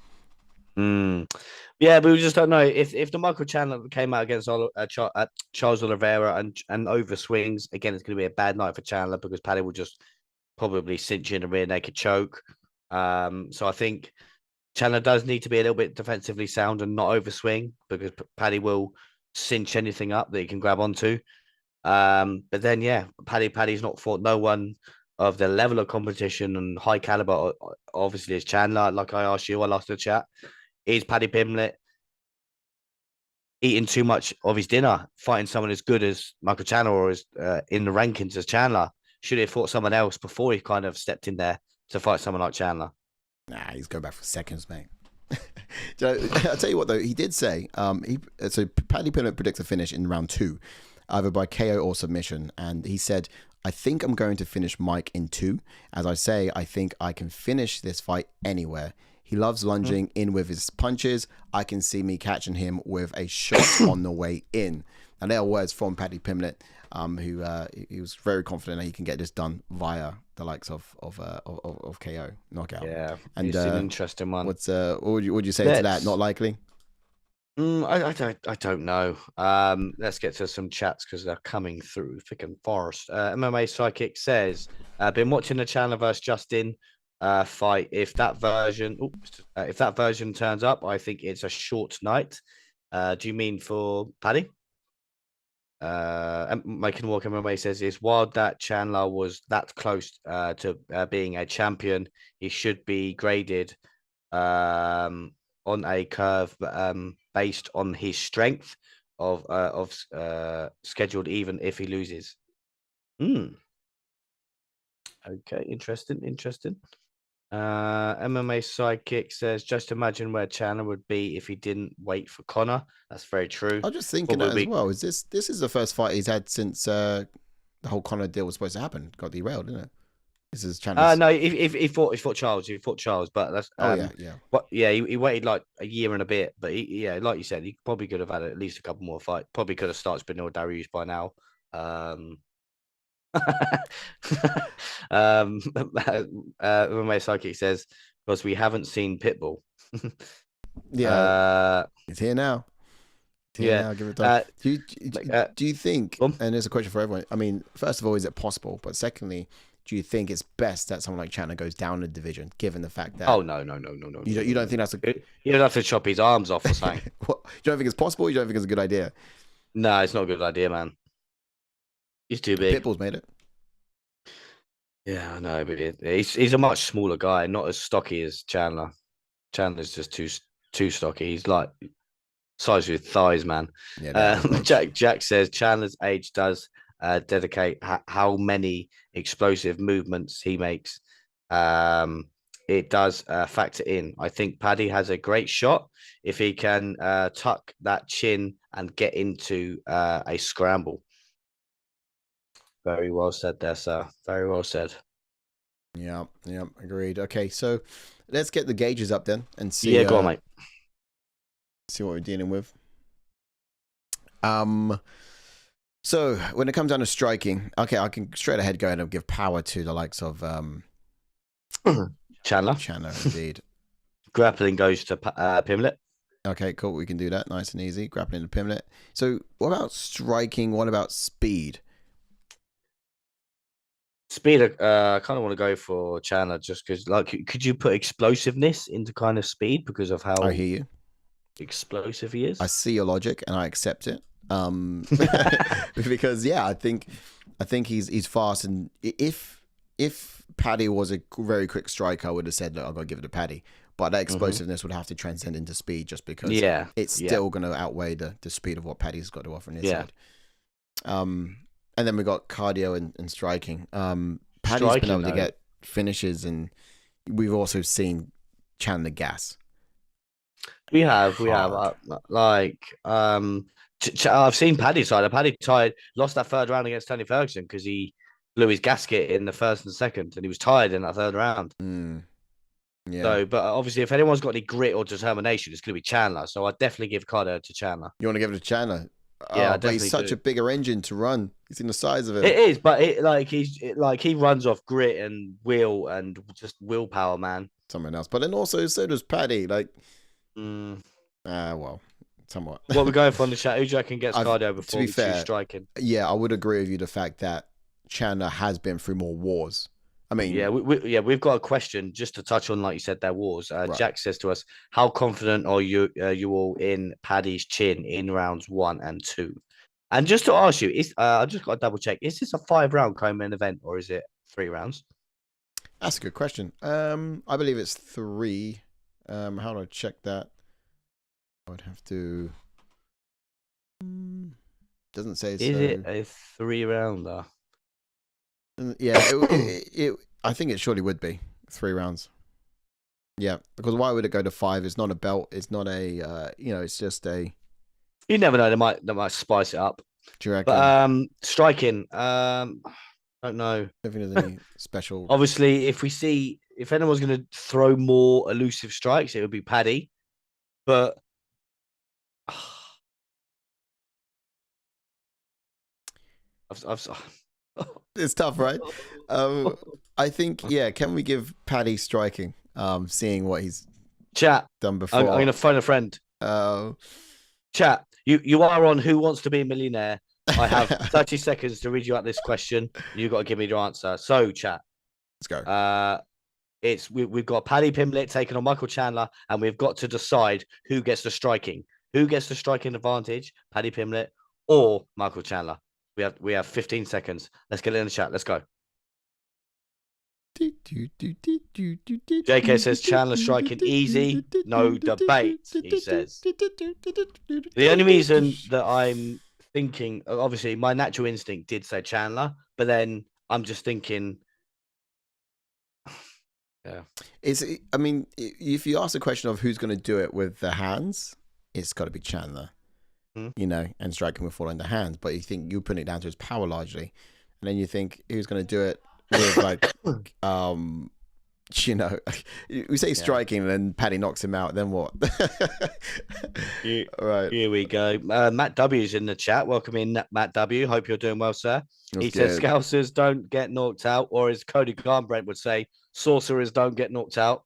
Mm. Yeah, but we just don't know if the Michael Chandler came out against Charles Oliveira and over swings again. It's going to be a bad night for Chandler because Paddy will just probably cinch in a rear naked choke. So I think Chandler does need to be a little bit defensively sound and not overswing because Paddy will cinch anything up that he can grab onto. But then, yeah, Paddy's not fought no one of the level of competition and high caliber. Obviously, is Chandler. Like I asked you, I lost the chat. Is Paddy Pimblett eating too much of his dinner, fighting someone as good as Michael Chandler or as in the rankings as Chandler? Should he have fought someone else before he kind of stepped in there to fight someone like Chandler? Nah, he's going back for seconds, mate. I'll tell you what, though, he did say, so Paddy Pimblett predicts a finish in round 2, either by KO or submission. And he said, I think I'm going to finish Mike in 2. As I say, I think I can finish this fight anywhere. He loves lunging in with his punches. I can see me catching him with a shot on the way in. And they are words from Paddy Pimblett, who he was very confident that he can get this done via the likes of KO knockout. Yeah, and it's an interesting one. What would you say to that? Not likely. I don't know. Let's get to some chats because they're coming through thick and fast. MMA Psychic says, been watching the Chandler versus Justin fight. If that version turns up, I think it's a short night. Do you mean for Paddy? Making Walk MMA says it's wild that Chandler was that close to being a champion. He should be graded on a curve based on his strength of scheduled, even if he loses. Okay, interesting. MMA Sidekick says, just imagine where Chandler would be if he didn't wait for Conor. That's very true. I'm just thinking that as well. Is this is the first fight he's had since the whole Conor deal was supposed to happen? Got derailed, didn't it? This is Chandler's. No, he fought Charles. He fought Charles, but that's he waited like a year and a bit. But like you said, he probably could have had at least a couple more fights. Probably could have started Spinell Darius by now. MMA Psychic says, because we haven't seen Pitbull. It's here now. Now, give it time. Do you think, and there's a question for everyone, I mean, first of all, is it possible? But secondly, do you think it's best that someone like Chandler goes down a division, given the fact that... Oh, no. You don't think that's a... You don't have to chop his arms off or something. You don't think it's possible? You don't think it's a good idea? No, it's not a good idea, man. He's too big. Pitbull's made it. Yeah, I know, but he's a much smaller guy, not as stocky as Chandler. Chandler's just too stocky. He's like size with thighs, man. Yeah, Jack says Chandler's age does dedicate how many explosive movements he makes. It does factor in. I think Paddy has a great shot if he can tuck that chin and get into a scramble. Very well said there, sir. Very well said. Yeah, agreed. Okay, so let's get the gauges up then and see. Yeah, go on, mate. See what we're dealing with. So when it comes down to striking, okay, I can straight ahead go and give power to the likes of Chandler, indeed. Grappling goes to Pimblett. Okay, cool. We can do that nice and easy. Grappling to Pimblett. So what about striking? What about speed? Speed, I kind of want to go for Chandler just because, like, could you put explosiveness into kind of speed because of how I hear you explosive he is? I see your logic and I accept it. Because I think he's fast, and if Paddy was a very quick striker, I would have said, look, I've got to give it to Paddy. But that explosiveness would have to transcend into speed just because it's still going to outweigh the speed of what Paddy's got to offer on his side. And then we got cardio and striking. Paddy's been able to get finishes, and we've also seen Chandler gas. We have. I've seen Paddy's side. Paddy lost that third round against Tony Ferguson because he blew his gasket in the first and second, and he was tired in that third round. Yeah. So, but obviously, if anyone's got any grit or determination, it's going to be Chandler. So I'd definitely give cardio to Chandler. You want to give it to Chandler? Yeah, but he's such a bigger engine to run. He's in the size of it. It is, but he runs off grit and will and just willpower, man. Someone else, but then also so does Paddy. Like, Mm. Well, somewhat. What we're going for on the chat? Who do you reckon gets cardio To before be we choose fair, striking? yeah, I would agree with you. The fact that Chandler has been through more wars. I mean, Yeah, we've got a question just to touch on, like you said, their wars. right. Jack says to us, "How confident are you all in Paddy's chin in rounds 1 and 2?" And just to ask you, I just got to double check: is this a 5-round co-main event or is it 3 rounds? That's a good question. I believe it's 3. How do I check that? I would have to. Doesn't say Is so. it a 3-rounder? Yeah, I think it surely would be 3 rounds. Yeah, because why would it go to 5? It's not a belt. It's not a. It's just a. You never know. They might spice it up. Do you reckon? But striking, don't know. I don't think there's any special. Obviously, if anyone's going to throw more elusive strikes, it would be Paddy. But It's tough, right? I think, yeah. Can we give Paddy striking? Seeing what he's chat done before. I'm going to phone a friend. Chat. You are on Who Wants to Be a Millionaire. I have 30 seconds to read you out this question. You got to give me your answer. So, chat. Let's go. We've got Paddy Pimblett taking on Michael Chandler, and we've got to decide who gets the striking. Who gets the striking advantage? Paddy Pimblett or Michael Chandler? We have 15 seconds. Let's get it in the chat. Let's go. JK says Chandler striking easy, no debate. He says the only reason that I'm thinking, obviously, my natural instinct did say Chandler, but then I'm just thinking, yeah. I mean, if you ask the question of who's going to do it with the hands, it's got to be Chandler, and striking with following the hands. But you think you put it down to his power largely, and then you think who's going to do it with like, we say striking, and then Paddy knocks him out. Then what? Right. Here we go. Matt W's in the chat. Welcome in, Matt W. Hope you're doing well, sir. He says Scousers don't get knocked out, or as Cody Garnbrent would say, sorcerers don't get knocked out.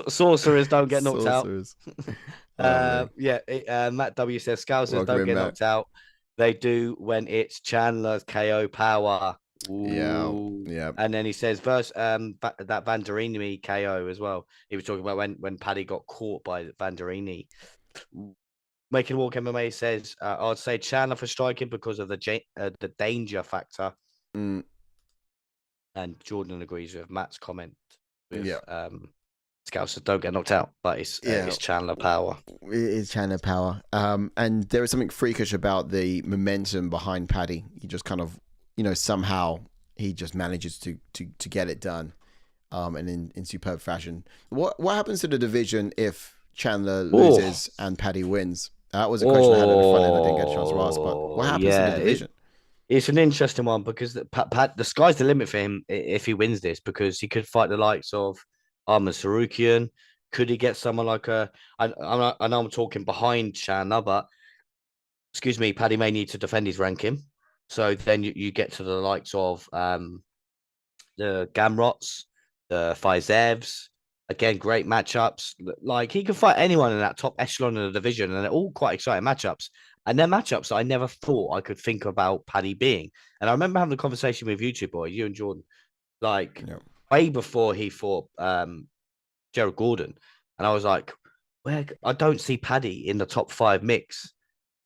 Sorcerers don't get knocked out. Matt W says Scousers don't get knocked out. They do when it's Chandler's KO power. Ooh. Yeah. And then he says that Vanderini KO as well. He was talking about when Paddy got caught by Vanderini. Making Walk MMA says I'd say Chandler for striking because of the danger factor. And Jordan agrees with Matt's comment. Scousers don't get knocked out, but it's Chandler power. It is Chandler power. And there is something freakish about the momentum behind Paddy. He just kind of, somehow he just manages to get it done, and in superb fashion. What happens to the division if Chandler loses and Paddy wins? That was a question I had at the front end. I didn't get a chance to ask, but what happens to the division? It's an interesting one because the sky's the limit for him if he wins this, because he could fight the likes of Arman Sarukian. Could he get someone like I know I'm talking behind Chandler, but excuse me, Paddy may need to defend his ranking. So then you get to the likes of the Gamrots, the Fizevs. Again, great matchups. Like, he can fight anyone in that top echelon of the division, and they're all quite exciting matchups. And they're matchups that I never thought I could think about Paddy being. And I remember having a conversation with YouTube boy, you and Jordan, way before he fought Gerald Gordon. And I was like, I don't see Paddy in the top 5 mix.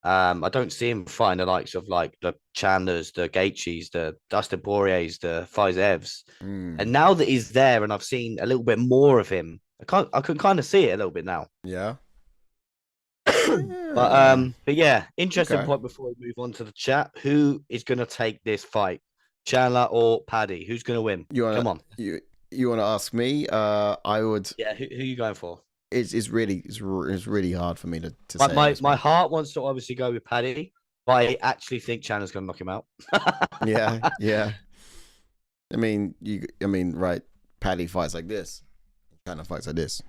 I don't see him fighting the likes of like the Chandlers, the Gaethjes, the Dustin Poiriers, the Fizevs. And now that he's there and I've seen a little bit more of him, I can kind of see it a little bit now. Yeah. But yeah, interesting point before we move on to the chat. Who is going to take this fight? Chandler or Paddy? Who's going to win? Come on. You want to ask me? I would. Yeah, who are you going for? It's really hard for me to say. My heart wants to obviously go with Paddy, but I actually think Chandler's going to knock him out. yeah. I mean, right? Paddy fights like this. Chandler fights like this.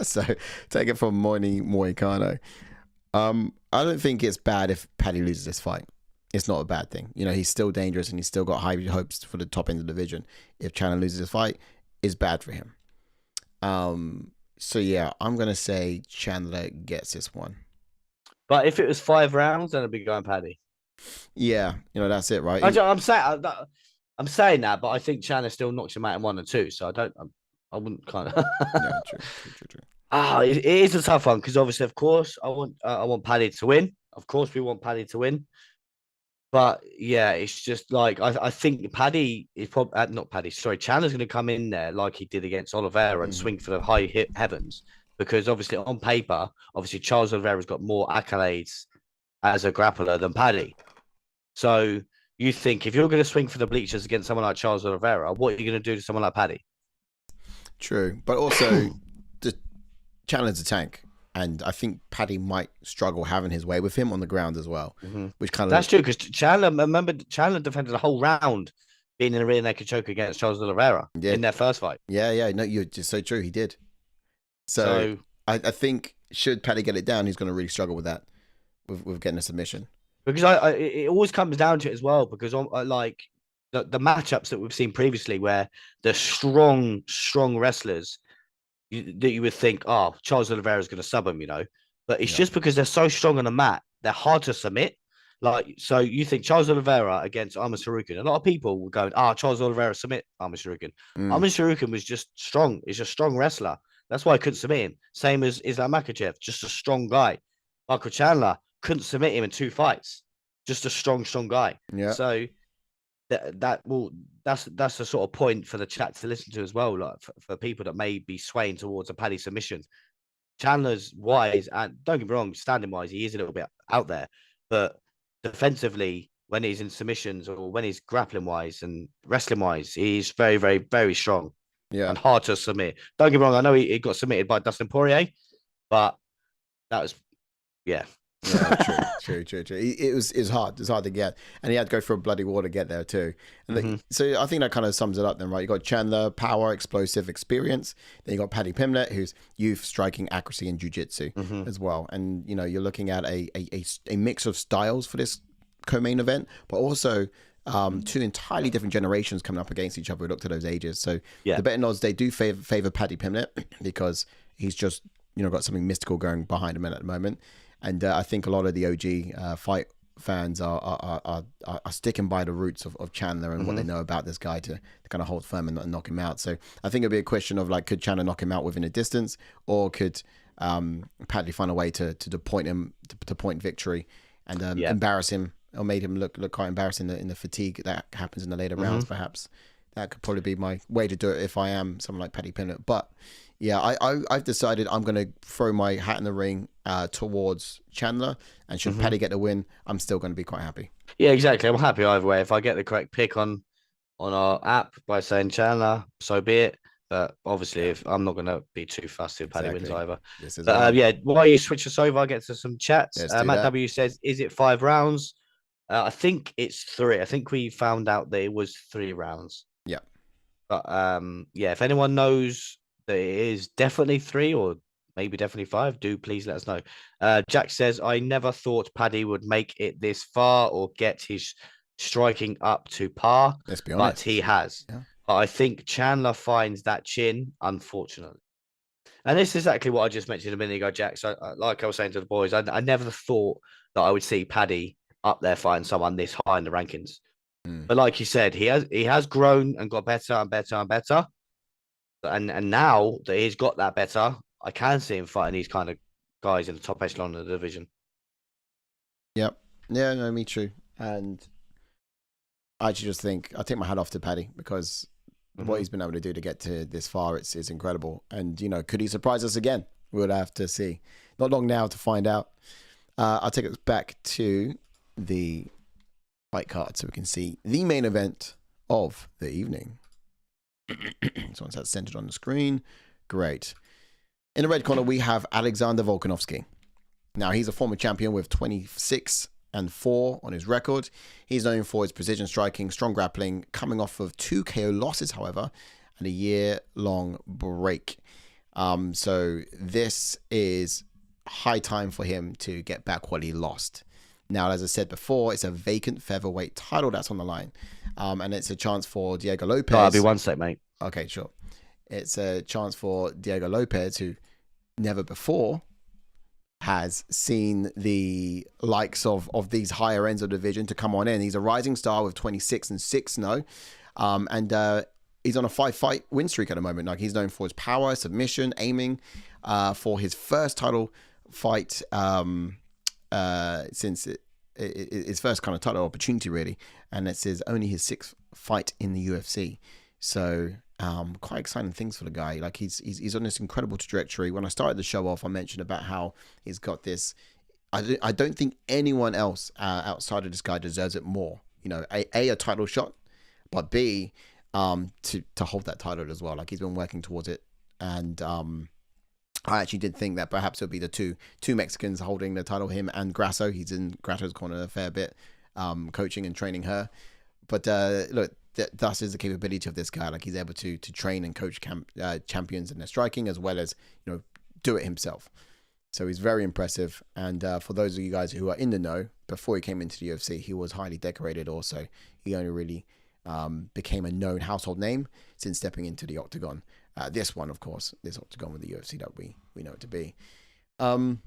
So take it from Moicano. I don't think it's bad if Paddy loses this fight. It's not a bad thing. He's still dangerous and he's still got high hopes for the top end of the division. If Chandler loses this fight, it's bad for him. So yeah, I'm gonna say Chandler gets this one. But if it was 5 rounds, then I'd be going Paddy. Yeah, that's it, right? I'm saying that, but I think Chandler still knocks him out in 1 or 2. So I wouldn't kind of. Yeah, true. It is a tough one because obviously, of course, I want Paddy to win. Of course, we want Paddy to win. But yeah, it's just like I think Paddy is probably not Paddy. Sorry, Chandler's going to come in there like he did against Oliveira and swing for the high heavens because obviously on paper, obviously Charles Oliveira's got more accolades as a grappler than Paddy. So you think if you're going to swing for the bleachers against someone like Charles Oliveira, what are you going to do to someone like Paddy? True, but also the Chandler's a tank. And I think Paddy might struggle having his way with him on the ground as well, which kind of that's true because Chandler defended a whole round being in a rear naked choke against Charles Oliveira in their first fight. Yeah. No, you're just so true. He did. So I think should Paddy get it down, he's going to really struggle with that, with getting a submission. Because it always comes down to it as well. Because like the matchups that we've seen previously, where the strong wrestlers. That you would think, oh, Charles Oliveira is going to sub him, but it's just because they're so strong on the mat, they're hard to submit. Like, so you think Charles Oliveira against Arman Sarukian, a lot of people were going, Charles Oliveira submit Arman Sarukian. Arman Sarukian was just strong. He's a strong wrestler. That's why I couldn't submit him. Same as Islam Makhachev, just a strong guy. Michael Chandler couldn't submit him in 2 fights. Just a strong guy. Yeah. So that's the sort of point for the chat to listen to as well, like for people that may be swaying towards a Paddy submission. Chandler's wise, and don't get me wrong, standing wise, he is a little bit out there, but defensively, when he's in submissions or when he's grappling wise and wrestling wise, he's very, very, very strong. Yeah, and hard to submit. Don't get me wrong, I know he got submitted by Dustin Poirier, but that was true. It was hard. It's hard to get, and he had to go through a bloody war to get there too. And so I think that kind of sums it up. Then, right? You got Chandler, power, explosive, experience. Then you got Paddy Pimblett, who's youth, striking, accuracy, and jiu-jitsu as well. And you're looking at a mix of styles for this co-main event, but also 2 entirely different generations coming up against each other. We looked at those ages. So the betting odds, they do favor Paddy Pimblett because he's just got something mystical going behind him at the moment. And I think a lot of the OG fight fans are sticking by the roots of Chandler and what they know about this guy to kind of hold firm and knock him out. So I think it'll be a question of like, could Chandler knock him out within a distance, or could Paddy find a way to point him to point victory and embarrass him, or made him look quite embarrassing in the fatigue that happens in the later rounds. Perhaps that could probably be my way to do it if I am someone like Paddy Pimblett. But yeah, I've decided I'm going to throw my hat in the ring towards Chandler, and should Paddy get the win, I'm still going to be quite happy. Yeah, exactly. I'm happy either way. If I get the correct pick on our app by saying Chandler, so be it. But obviously, if I'm not going to be too fussed if Paddy wins either. But while you switch us over, I'll get to some chats. Matt W says, is it 5 rounds? I think it's 3. I think we found out that it was 3 rounds. Yeah. But if anyone knows that it is definitely 3 or maybe definitely 5, do please let us know. Jack says, I never thought Paddy would make it this far or get his striking up to par. Let's be honest. But he has. Yeah. But I think Chandler finds that chin, unfortunately. And this is exactly what I just mentioned a minute ago, Jack. So like I was saying to the boys, I never thought that I would see Paddy up there fighting someone this high in the rankings. But like you said, he has grown and got better and better and better. And now that he's got that better, I can see him fighting these kind of guys in the top echelon of the division. Yep. Yeah, no, me too. And I actually just think I take my hat off to Paddy because what he's been able to do to get to this far, it's incredible. And, could he surprise us again? We would have to see. Not long now to find out. I'll take it back to the fight card so we can see the main event of the evening. So once that's centered on the screen, great. In the red corner, we have Alexander Volkanovski. Now, he's a former champion with 26-4 on his record. He's known for his precision striking, strong grappling, coming off of 2 KO losses, however, and a year-long break. So this is high time for him to get back what he lost. Now, as I said before, it's a vacant featherweight title that's on the line. And it's a chance for Diego Lopes. I'll be one sec, mate. Okay, sure. It's a chance for Diego Lopes, who never before has seen the likes of these higher ends of the division, to come on in. He's a rising star with 26-6 now. And he's on a 5-fight win streak at the moment. Like, he's known for his power, submission, aiming, for his first title fight since his first kind of title opportunity, really. And it's only his 6th fight in the UFC. So quite exciting things for the guy. Like, he's on this incredible trajectory. When I started the show off, I mentioned about how he's got this. I don't think anyone else outside of this guy deserves it more. You know, a title shot, but B, to hold that title as well. Like, he's been working towards it. And I actually did think that perhaps it'll be the two Mexicans holding the title, him and Grasso. He's in Grasso's corner a fair bit, coaching and training her. But look, thus is the capability of this guy. Like, he's able to train and coach champions in their striking, as well as, you know, do it himself. So he's very impressive. And for those of you guys who are in the know, before he came into the UFC, he was highly decorated also. He only really became a known household name since stepping into the octagon. This one, of course, this octagon with the UFC that we know it to be. But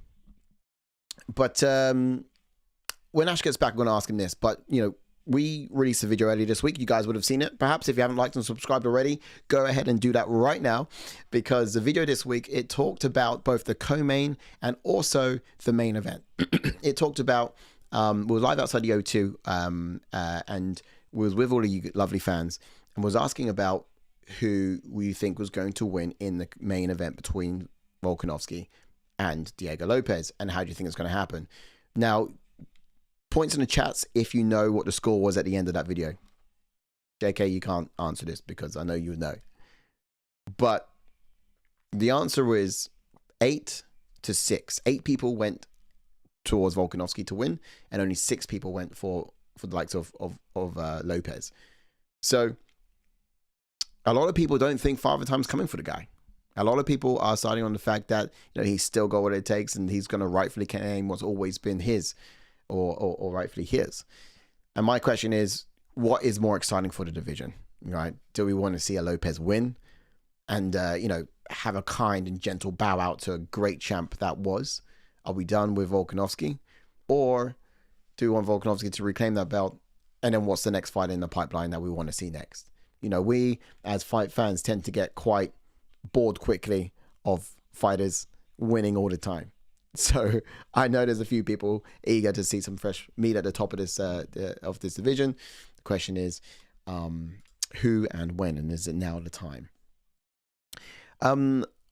when Ash gets back, I'm going to ask him this. But, you know, we released a video earlier this week. You guys would have seen it. Perhaps if you haven't liked and subscribed already, go ahead and do that right now, because the video this week, it talked about both the co-main and also the main event. It talked about, we were live outside the O2, and we was with all of you lovely fans, and was asking about who we think was going to win in the main event between Volkanovski and Diego Lopes, and how do you think it's going to happen? Now, points in the chats if you know what the score was at the end of that video. JK, you can't answer this because I know you know. But the answer is 8-6. 8 people went towards Volkanovski to win, and only 6 people went for the likes of Lopes. So a lot of people don't think Father Time's coming for the guy. A lot of people are starting on the fact that, you know, he's still got what it takes, and he's going to rightfully claim what's always been his, or rightfully his. And my question is, what is more exciting for the division, right? Do we want to see a Lopes win and, you know, have a kind and gentle bow out to a great champ that was? Are we done with Volkanovski? Or do we want Volkanovski to reclaim that belt? And then what's the next fight in the pipeline that we want to see next? You know, we as fight fans tend to get quite bored quickly of fighters winning all the time. So I know there's a few people eager to see some fresh meat at the top of this division. The question is, who and when, and is it now the time?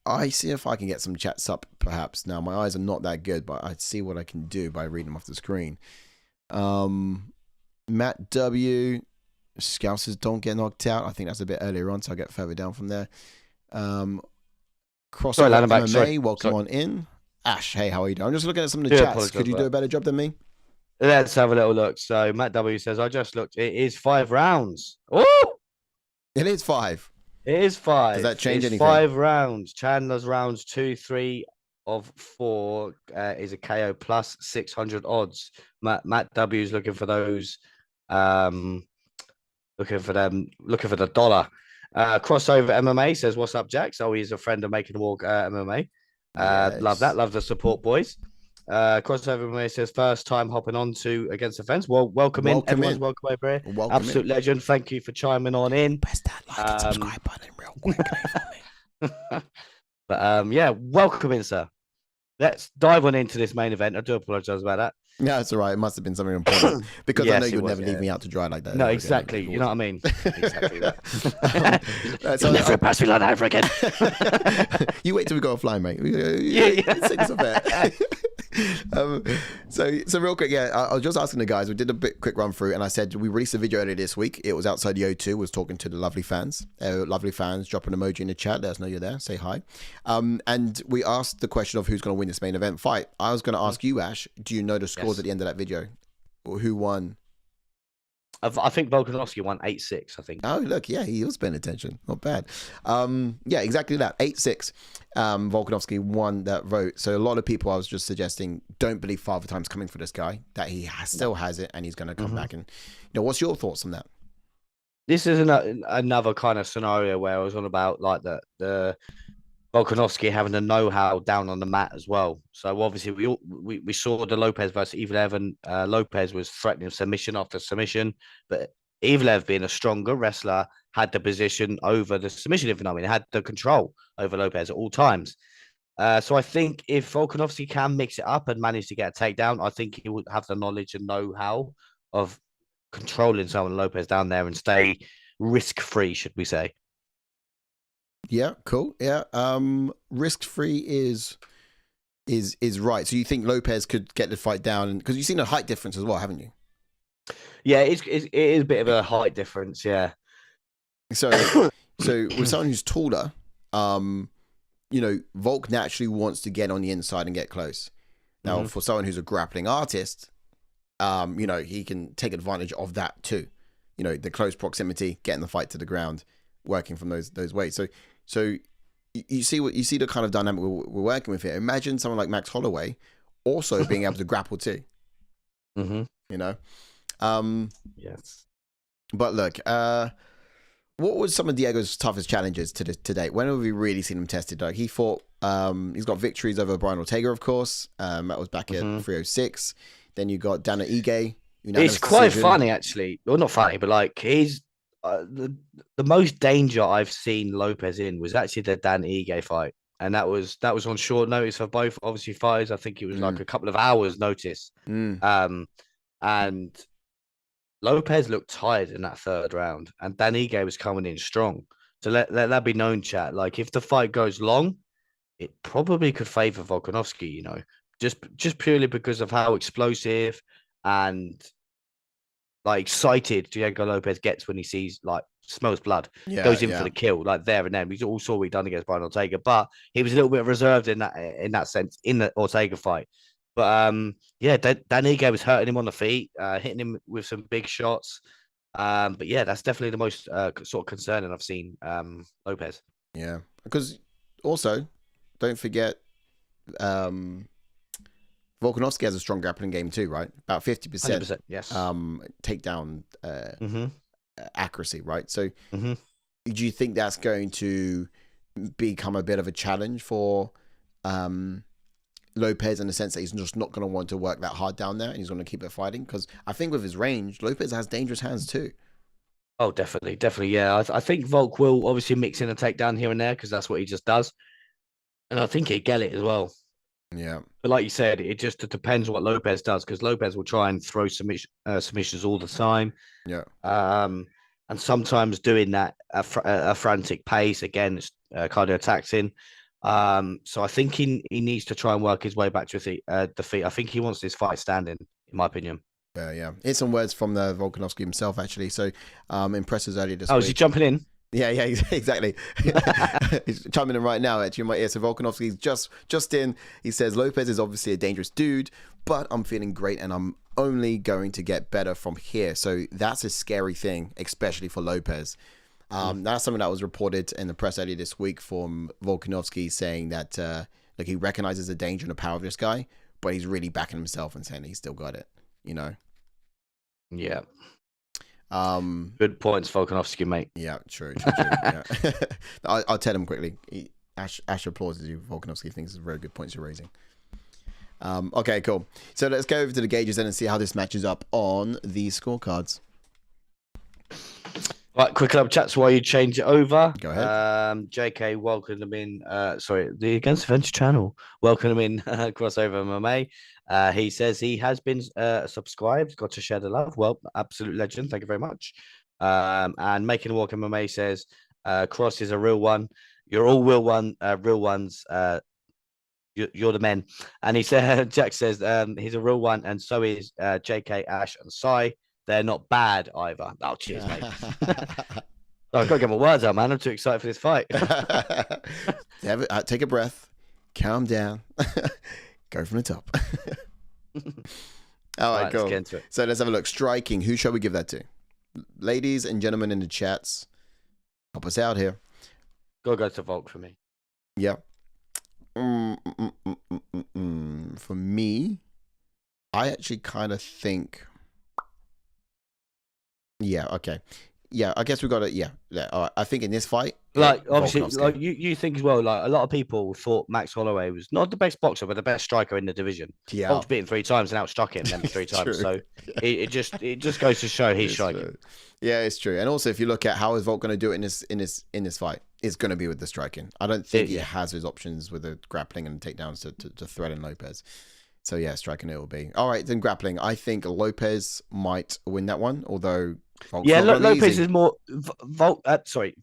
I see if I can get some chats up, perhaps. Now, my eyes are not that good, but I see what I can do by reading them off the screen. Matt W. Scousers don't get knocked out. I think that's a bit earlier on, so I'll get further down from there. Crossover MMA, welcome on in. Ash, hey, how are you doing? I'm just looking at some of the chats. Could you do a better job than me? Let's have a little look. So Matt W says, I just looked. It is 5 rounds. Oh! It is 5. It is 5. Does that change anything? 5 rounds. Chandler's rounds 2, 3 of 4 is a KO plus 600 odds. Matt W is looking for those. Looking for the dollar. Crossover MMA says, what's up, Jax? Oh, he's a friend of Making Walk MMA. Yes. Love that. Love the support, boys. Crossover MMA says, first time hopping on to Against the Fence. Well, welcome in. Everyone's welcome over here. Absolute legend. Thank you for chiming on in. Press that like and subscribe button real quick. But yeah, welcome in, sir. Let's dive on into this main event. I do apologize about that. No, it's all right. It must have been something important because yes, I know you would never leave me out to dry like that. No, exactly. You know what I mean? Exactly that. So never pass me like that ever again. You wait till we go offline, mate. So real quick, yeah, I was just asking the guys. We did a quick run through, and I said we released a video earlier this week. It was outside the O2. Was talking to the lovely fans. Drop an emoji in the chat. Let us know you're there. Say hi. And we asked the question of who's going to win this main event fight. I was going to ask you, Ash. Do you know the scores at the end of that video? Or who won? I think Volkanovski won 8-6, I think. Oh, look, yeah, he was paying attention. Not bad. Yeah, exactly that. 8-6. Volkanovski won that vote. So a lot of people, I was just suggesting, don't believe Father Time's coming for this guy, that he still has it and he's going to come back. And, you know, what's your thoughts on that? this is another kind of scenario where I was on about like the Volkanovski having the know-how down on the mat as well. So obviously we saw the Lopes versus Evlev, and Lopes was threatening submission after submission, but Evlev, being a stronger wrestler, had the position over the submission, if you know what I mean, had the control over Lopes at all times. So I think if Volkanovski can mix it up and manage to get a takedown, I think he would have the knowledge and know-how of controlling someone Lopes down there and stay risk-free, should we say? Yeah, cool. Yeah. Risk free is right. So you think Lopes could get the fight down, because you've seen a height difference as well, haven't you? Yeah, it is a bit of a height difference. Yeah. So with someone who's taller, Volk naturally wants to get on the inside and get close. Now, for someone who's a grappling artist, he can take advantage of that too. The close proximity, getting the fight to the ground, working from those weights. So you see the kind of dynamic we're working with here. Imagine someone like Max Holloway also being able to grapple too. Yes. But look, what was some of Diego's toughest challenges to date? When have we really seen him tested? Like he fought, he's got victories over Brian Ortega, of course. That was back at 306. Then you got Dana Ige. It's quite funny, actually. Well, not funny, but like he's the most danger I've seen Lopes in was actually the Dan Ige fight, and that was on short notice for both obviously fighters. I think it was like a couple of hours notice. And Lopes looked tired in that third round, and Dan Ige was coming in strong. So let that be known, chat. Like if the fight goes long, it probably could favor Volkanovski. Just purely because of how explosive and like excited Diego Lopes gets when he smells blood, goes in for the kill, like there and then. We all saw what he done against Brian Ortega, but he was a little bit reserved in that sense in the Ortega fight. But Dan Ige was hurting him on the feet, hitting him with some big shots. But yeah, that's definitely the most sort of concerning I've seen Lopes. Yeah, because also don't forget Volkanovski has a strong grappling game too, right? About 50%. Yes. Takedown accuracy, right? So do you think that's going to become a bit of a challenge for Lopes in the sense that he's just not going to want to work that hard down there and he's going to keep it fighting? Because I think with his range, Lopes has dangerous hands too. Oh, definitely. Yeah. I think Volk will obviously mix in a takedown here and there because that's what he just does. And I think he'd get it as well. Yeah. But like you said, it just depends what Lopes does, because Lopes will try and throw submissions all the time. Yeah. And sometimes doing that at a frantic pace, again, it's cardio taxing. So I think he needs to try and work his way back to defeat. I think he wants this fight standing, in my opinion. Yeah. Here's some words from the Volkanovski himself, actually. So impresses earlier this week. Oh, is he jumping in? Yeah, exactly. He's chiming in right now, actually, in my ear. So Volkanovski's just in. He says, Lopes is obviously a dangerous dude, but I'm feeling great and I'm only going to get better from here. So that's a scary thing, especially for Lopes. That's something that was reported in the press earlier this week from Volkanovski, saying that he recognizes the danger and the power of this guy, but he's really backing himself and saying he's still got it, Yeah. Good points, Volkanovski, mate. Yeah, true. Yeah. I'll tell him quickly. Ash applauds you. Volkanovski thinks it's very good points you're raising. Okay, cool. So let's go over to the gauges then and see how this matches up on the scorecards. Right, quick up chats while you change it over. Go ahead. JK, welcome them in. The Against Adventure channel. Welcome them in. Crossover MMA. He says he has been subscribed. Got to share the love. Well, absolute legend. Thank you very much. And Making a Walk MMA says Cross is a real one. You're all real ones. You're the men. And he said, Jack says he's a real one, and so is JK, Ash, and Sai. They're not bad either. Oh, cheers, mate. I've got to get my words out, man. I'm too excited for this fight. Take a breath. Calm down. Go from the top. All right, cool. Let's get into it. So let's have a look. Striking. Who shall we give that to? Ladies and gentlemen in the chats, help us out here. Go to Volk for me. Yeah. For me, I actually kind of think... Yeah, okay. yeah, I guess we got it. Yeah, all right. I think in this fight, Like obviously, Volkanovski. like you think as well. Like a lot of people thought Max Holloway was not the best boxer, but the best striker in the division. Yeah, Volk's beaten 3 times and outstruck him them 3 times. true. So it just goes to show he's It's striking. true. Yeah, it's true. And also, if you look at how is Volk going to do it in this fight, it's going to be with the striking. I don't think he has his options with the grappling and takedowns to threaten Lopes. So yeah, striking it will be. All right, then grappling. I think Lopes might win that one, although Volk's not gonna be Lopes easy. is more Volk.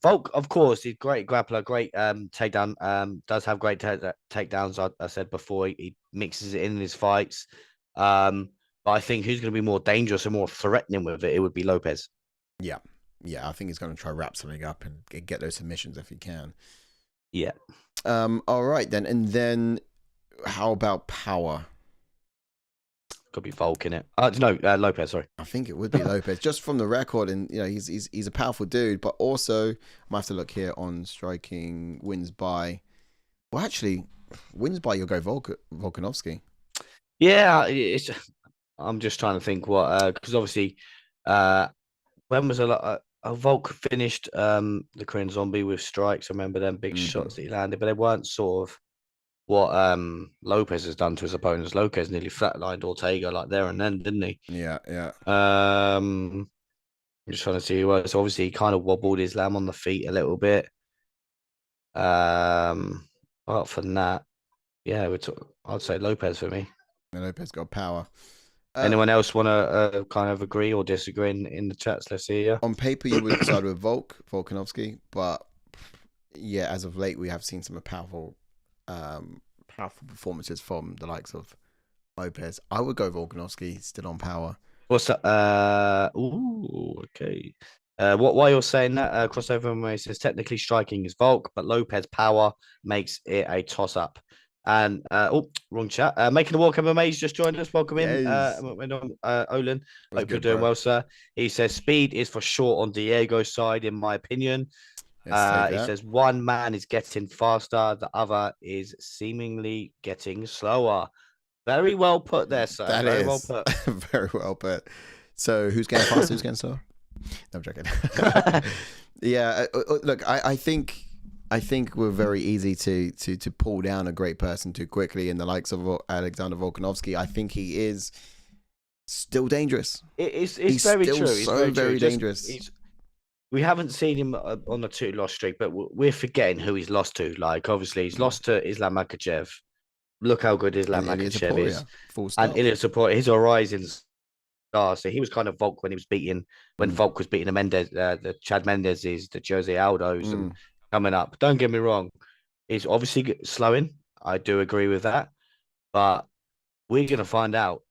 Volk, of course, he's great grappler, great takedown. Does have great takedowns. I said before, he mixes it in his fights. But I think who's going to be more dangerous and more threatening with it? It would be Lopes. Yeah, I think he's going to try wrap something up and get those submissions if he can. Yeah. All right then, and then how about power? Could be Volk in it. No, Lopes. Sorry, I think it would be Lopes, just from the record, and you know he's a powerful dude. But also, I might have to look here on striking wins by. Well, actually, wins by you'll go Volkanovski. Yeah, I'm just trying to think what because obviously, when was Volk finished the Korean Zombie with strikes? I remember them big shots that he landed, but they weren't sort of what Lopes has done to his opponents. Lopes nearly flatlined Ortega like there and then, didn't he? Yeah. I'm just trying to see who else. Obviously, he kind of wobbled Islam on the feet a little bit. Apart from that, yeah, I'd say Lopes for me. And Lopes got power. Anyone else want to kind of agree or disagree in the chats? Let's see. Yeah. On paper, you would side with Volkanovski, but yeah, as of late, we have seen some powerful performances from the likes of Lopes. I would go Volkanovski, still on power. What's that? Okay. Why you're saying that? Crossover MMA says technically striking is Volk, but Lopes power makes it a toss up. And wrong chat. Making the Walk MMA's just joined us. Welcome in, Olin. Hope you're doing well, sir. He says speed is for sure on Diego's side, in my opinion. He says one man is getting faster, the other is seemingly getting slower. Very well put there, sir. Very well put. Very well put. So who's getting faster? Who's getting slower? No, I'm joking. Yeah, look, I think we're very easy to pull down a great person too quickly. In the likes of Alexander Volkanovski, I think he is still dangerous. It's very true. It's so very dangerous. We haven't seen him on a 2-loss streak, but we're forgetting who he's lost to. Like, obviously, he's lost to Islam Makhachev. Look how good Islam Makhachev is. And Ilya Topuria, he's a rising star. So he was kind of Volk when he was beating, when Volk was beating the Mendez, the Chad Mendez's, the Jose Aldos, and coming up. Don't get me wrong. He's obviously slowing. I do agree with that. But we're going to find out.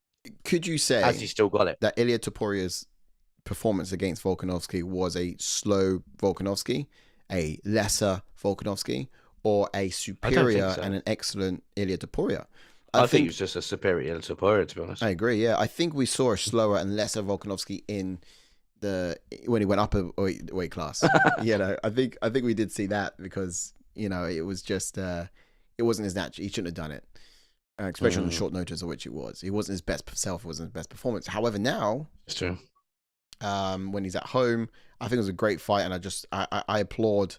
Could you say, has he still got it, that Ilya Topuria's performance against Volkanovski was a slow Volkanovski, a lesser Volkanovski, or a superior and an excellent Ilya Topuria? I think it was just a superior Topuria, to be honest. I agree. Yeah, I think we saw a slower and lesser Volkanovski when he went up a weight class. You know, I think we did see that because you know it was just it wasn't his natural. He shouldn't have done it, especially on the short notice of which it was. He wasn't his best self. It wasn't his best performance. However, now it's true. When he's at home, I think it was a great fight, and I applaud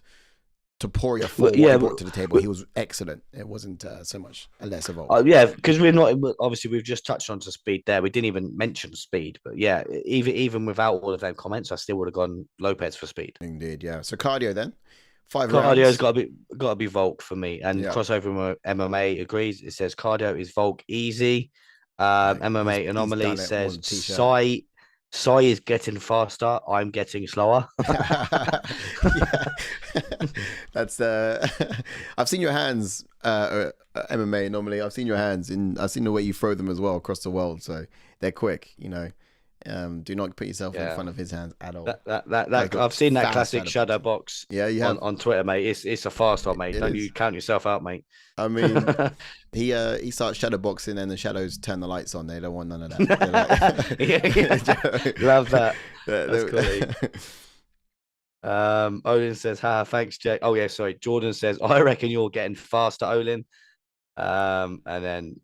Topuria for what he brought to the table. He was excellent. It wasn't so much a lesser Volk. Yeah, because we're not obviously we've just touched on to speed there. We didn't even mention speed, but yeah, even without all of them comments, I still would have gone Lopes for speed. Indeed, yeah. So cardio then, 5 Cardio's rounds. got to be Volk for me, and Crossover MMA agrees. It says cardio is Volk easy. MMA Anomaly says Sai is getting faster. I'm getting slower. That's I've seen your hands, MMA Anomaly. I've seen your hands, and I've seen the way you throw them as well across the world. So they're quick, you know. Do not put yourself in front of his hands at all. I've seen that classic shadow box. Yeah, you have on Twitter, mate. It's a fast one, mate. Don't you count yourself out, mate. I mean, he starts shadow boxing, and the shadows turn the lights on. They don't want none of that. Love that. That's cool. Olin says, thanks, Jay. Oh yeah, sorry. Jordan says, I reckon you're getting faster, Olin. And then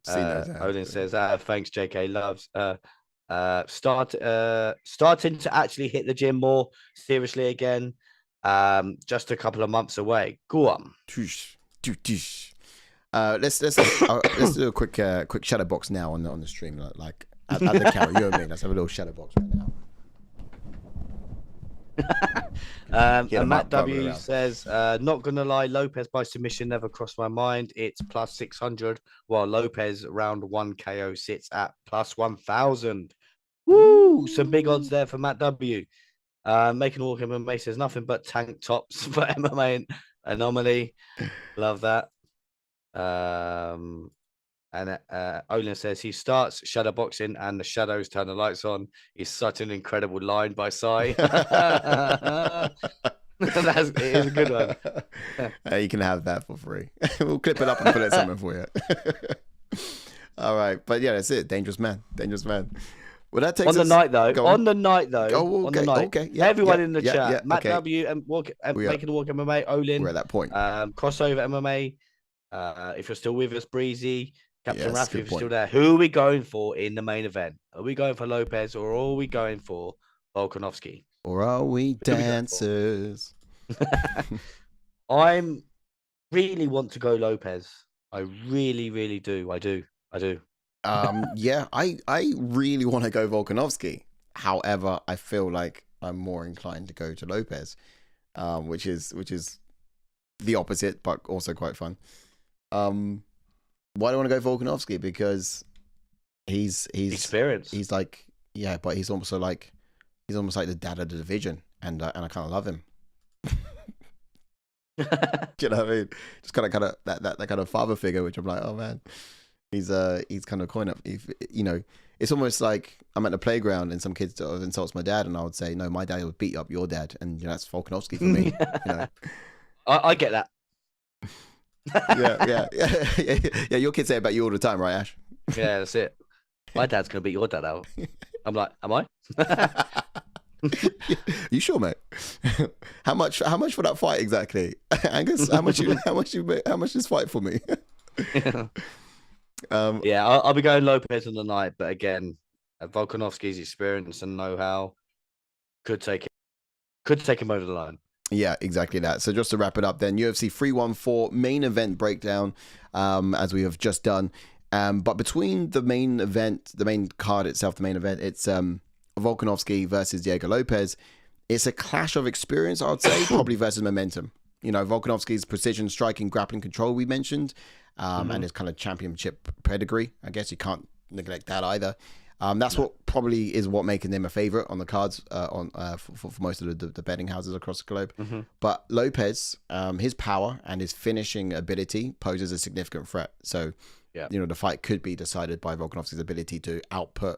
Olin says, thanks, JK loves. Starting to actually hit the gym more seriously again. Just a couple of months away. Go on. Let's do a quick shadow box now on the stream, like at the camera. You and me. Let's have a little shadow box right now. And Matt W says, not gonna lie, Lopes by submission never crossed my mind. It's plus 600, while Lopes round 1 KO sits at plus 1,000. Woo! Some big odds there for Matt W. Making Walk MMA says nothing but tank tops for MMA anomaly. Love that. And Olin says he starts shadow boxing and the shadows turn the lights on. It's such an incredible line by Sai. It is a good one. You can have that for free. We'll clip it up and put it somewhere for you. All right, but yeah, that's it. Dangerous man. Well, that takes on the us... night though. Go on the night though. Oh, okay, on the night. Okay. Yeah, everyone in the chat. Matt okay. W and Making Walk MMA. Olin. We're at that point. Crossover MMA. If you're still with us, Breezy, Captain Rafi, if you're point. still there, who are we going for in the main event? Are we going for Lopes or are we going for Volkanovski? Or are we dancers? I'm really want to go Lopes. I really, really do. I do. Yeah, I really want to go Volkanovski. However, I feel like I'm more inclined to go to Lopes, which is the opposite, but also quite fun. Why do I want to go Volkanovski? Because he's experienced. He's like, yeah, but he's almost like the dad of the division, and I kind of love him. Do you know what I mean? Just kind of that kind of father figure, which I'm like, oh man, he's kind of coin up. If you know, it's almost like I'm at the playground and some kid insults my dad, and I would say, no, my dad would beat up your dad, and you know, that's Volkanovski for me. You know, I get that. yeah. Your kids say about you all the time, right, Ash? Yeah, that's it. My dad's gonna beat your dad out. I'm like, am I? You sure, mate? How much for that fight exactly, Angus? How much this fight for me? Yeah, I'll be going Lopes on the night, but again, Volkanovski's experience and know-how could take him over the line. Yeah, exactly that. So just to wrap it up then, UFC 314 main event breakdown, as we have just done. But between the main event, the main card itself, the main event, it's Volkanovski versus Yair Lopes. It's a clash of experience, I would say, probably versus momentum. You know, Volkanovski's precision striking, grappling control we mentioned, and his kind of championship pedigree. I guess you can't neglect that either. That's what probably is what making them a favorite on the cards for most of the betting houses across the globe. But Lopes, his power and his finishing ability poses a significant threat. So, you know, the fight could be decided by Volkanovski's ability to outpoint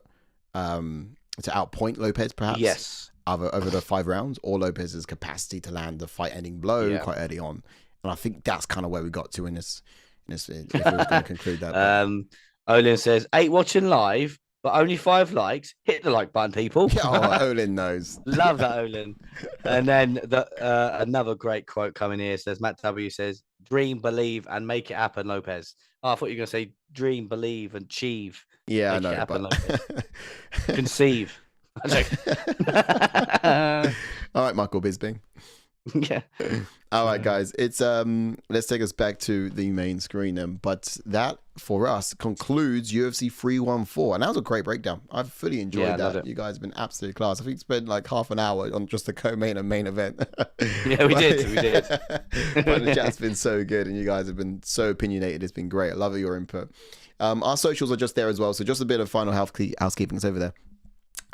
Lopes, perhaps. Yes. Over the 5 rounds, or Lopez's capacity to land the fight-ending blow quite early on. And I think that's kind of where we got to in this if we was going to conclude that. Olin says, 8 watching live, but only 5 likes. Hit the like button, people. Oh, Olin knows. Love that, Olin. And then another great quote coming here says, Matt W says, dream, believe, and make it happen, Lopes. Oh, I thought you were going to say dream, believe, and achieve. Yeah, make I know. It happen, Lopes. Conceive. All right, Michael Bisping. Yeah. All right, guys. It's let's take us back to the main screen then. But that for us concludes UFC 314, and that was a great breakdown. I've fully enjoyed that. You guys have been absolutely class. I think we spent like half an hour on just the co-main and main event. Yeah, we did. But the chat's been so good, and you guys have been so opinionated. It's been great. I love your input. Our socials are just there as well. So just a bit of final housekeeping is over there.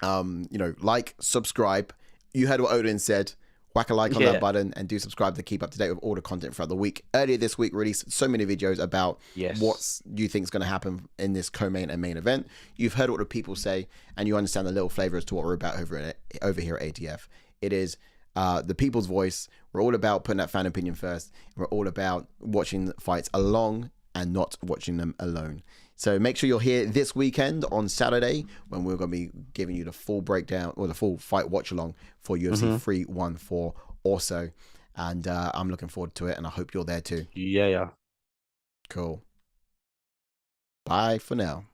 You know, like, subscribe. You heard what Odin said. Whack a like on that button and do subscribe to keep up to date with all the content throughout the week. Earlier this week, released so many videos about what you think is going to happen in this co-main and main event. You've heard what the people say, and you understand the little flavor as to what we're about over here at ATF. It is the people's voice. We're all about putting that fan opinion first. We're all about watching fights along and not watching them alone. So make sure you're here this weekend on Saturday when we're going to be giving you the full breakdown or the full fight watch along for UFC 314 also. And I'm looking forward to it, and I hope you're there too. Yeah. Cool. Bye for now.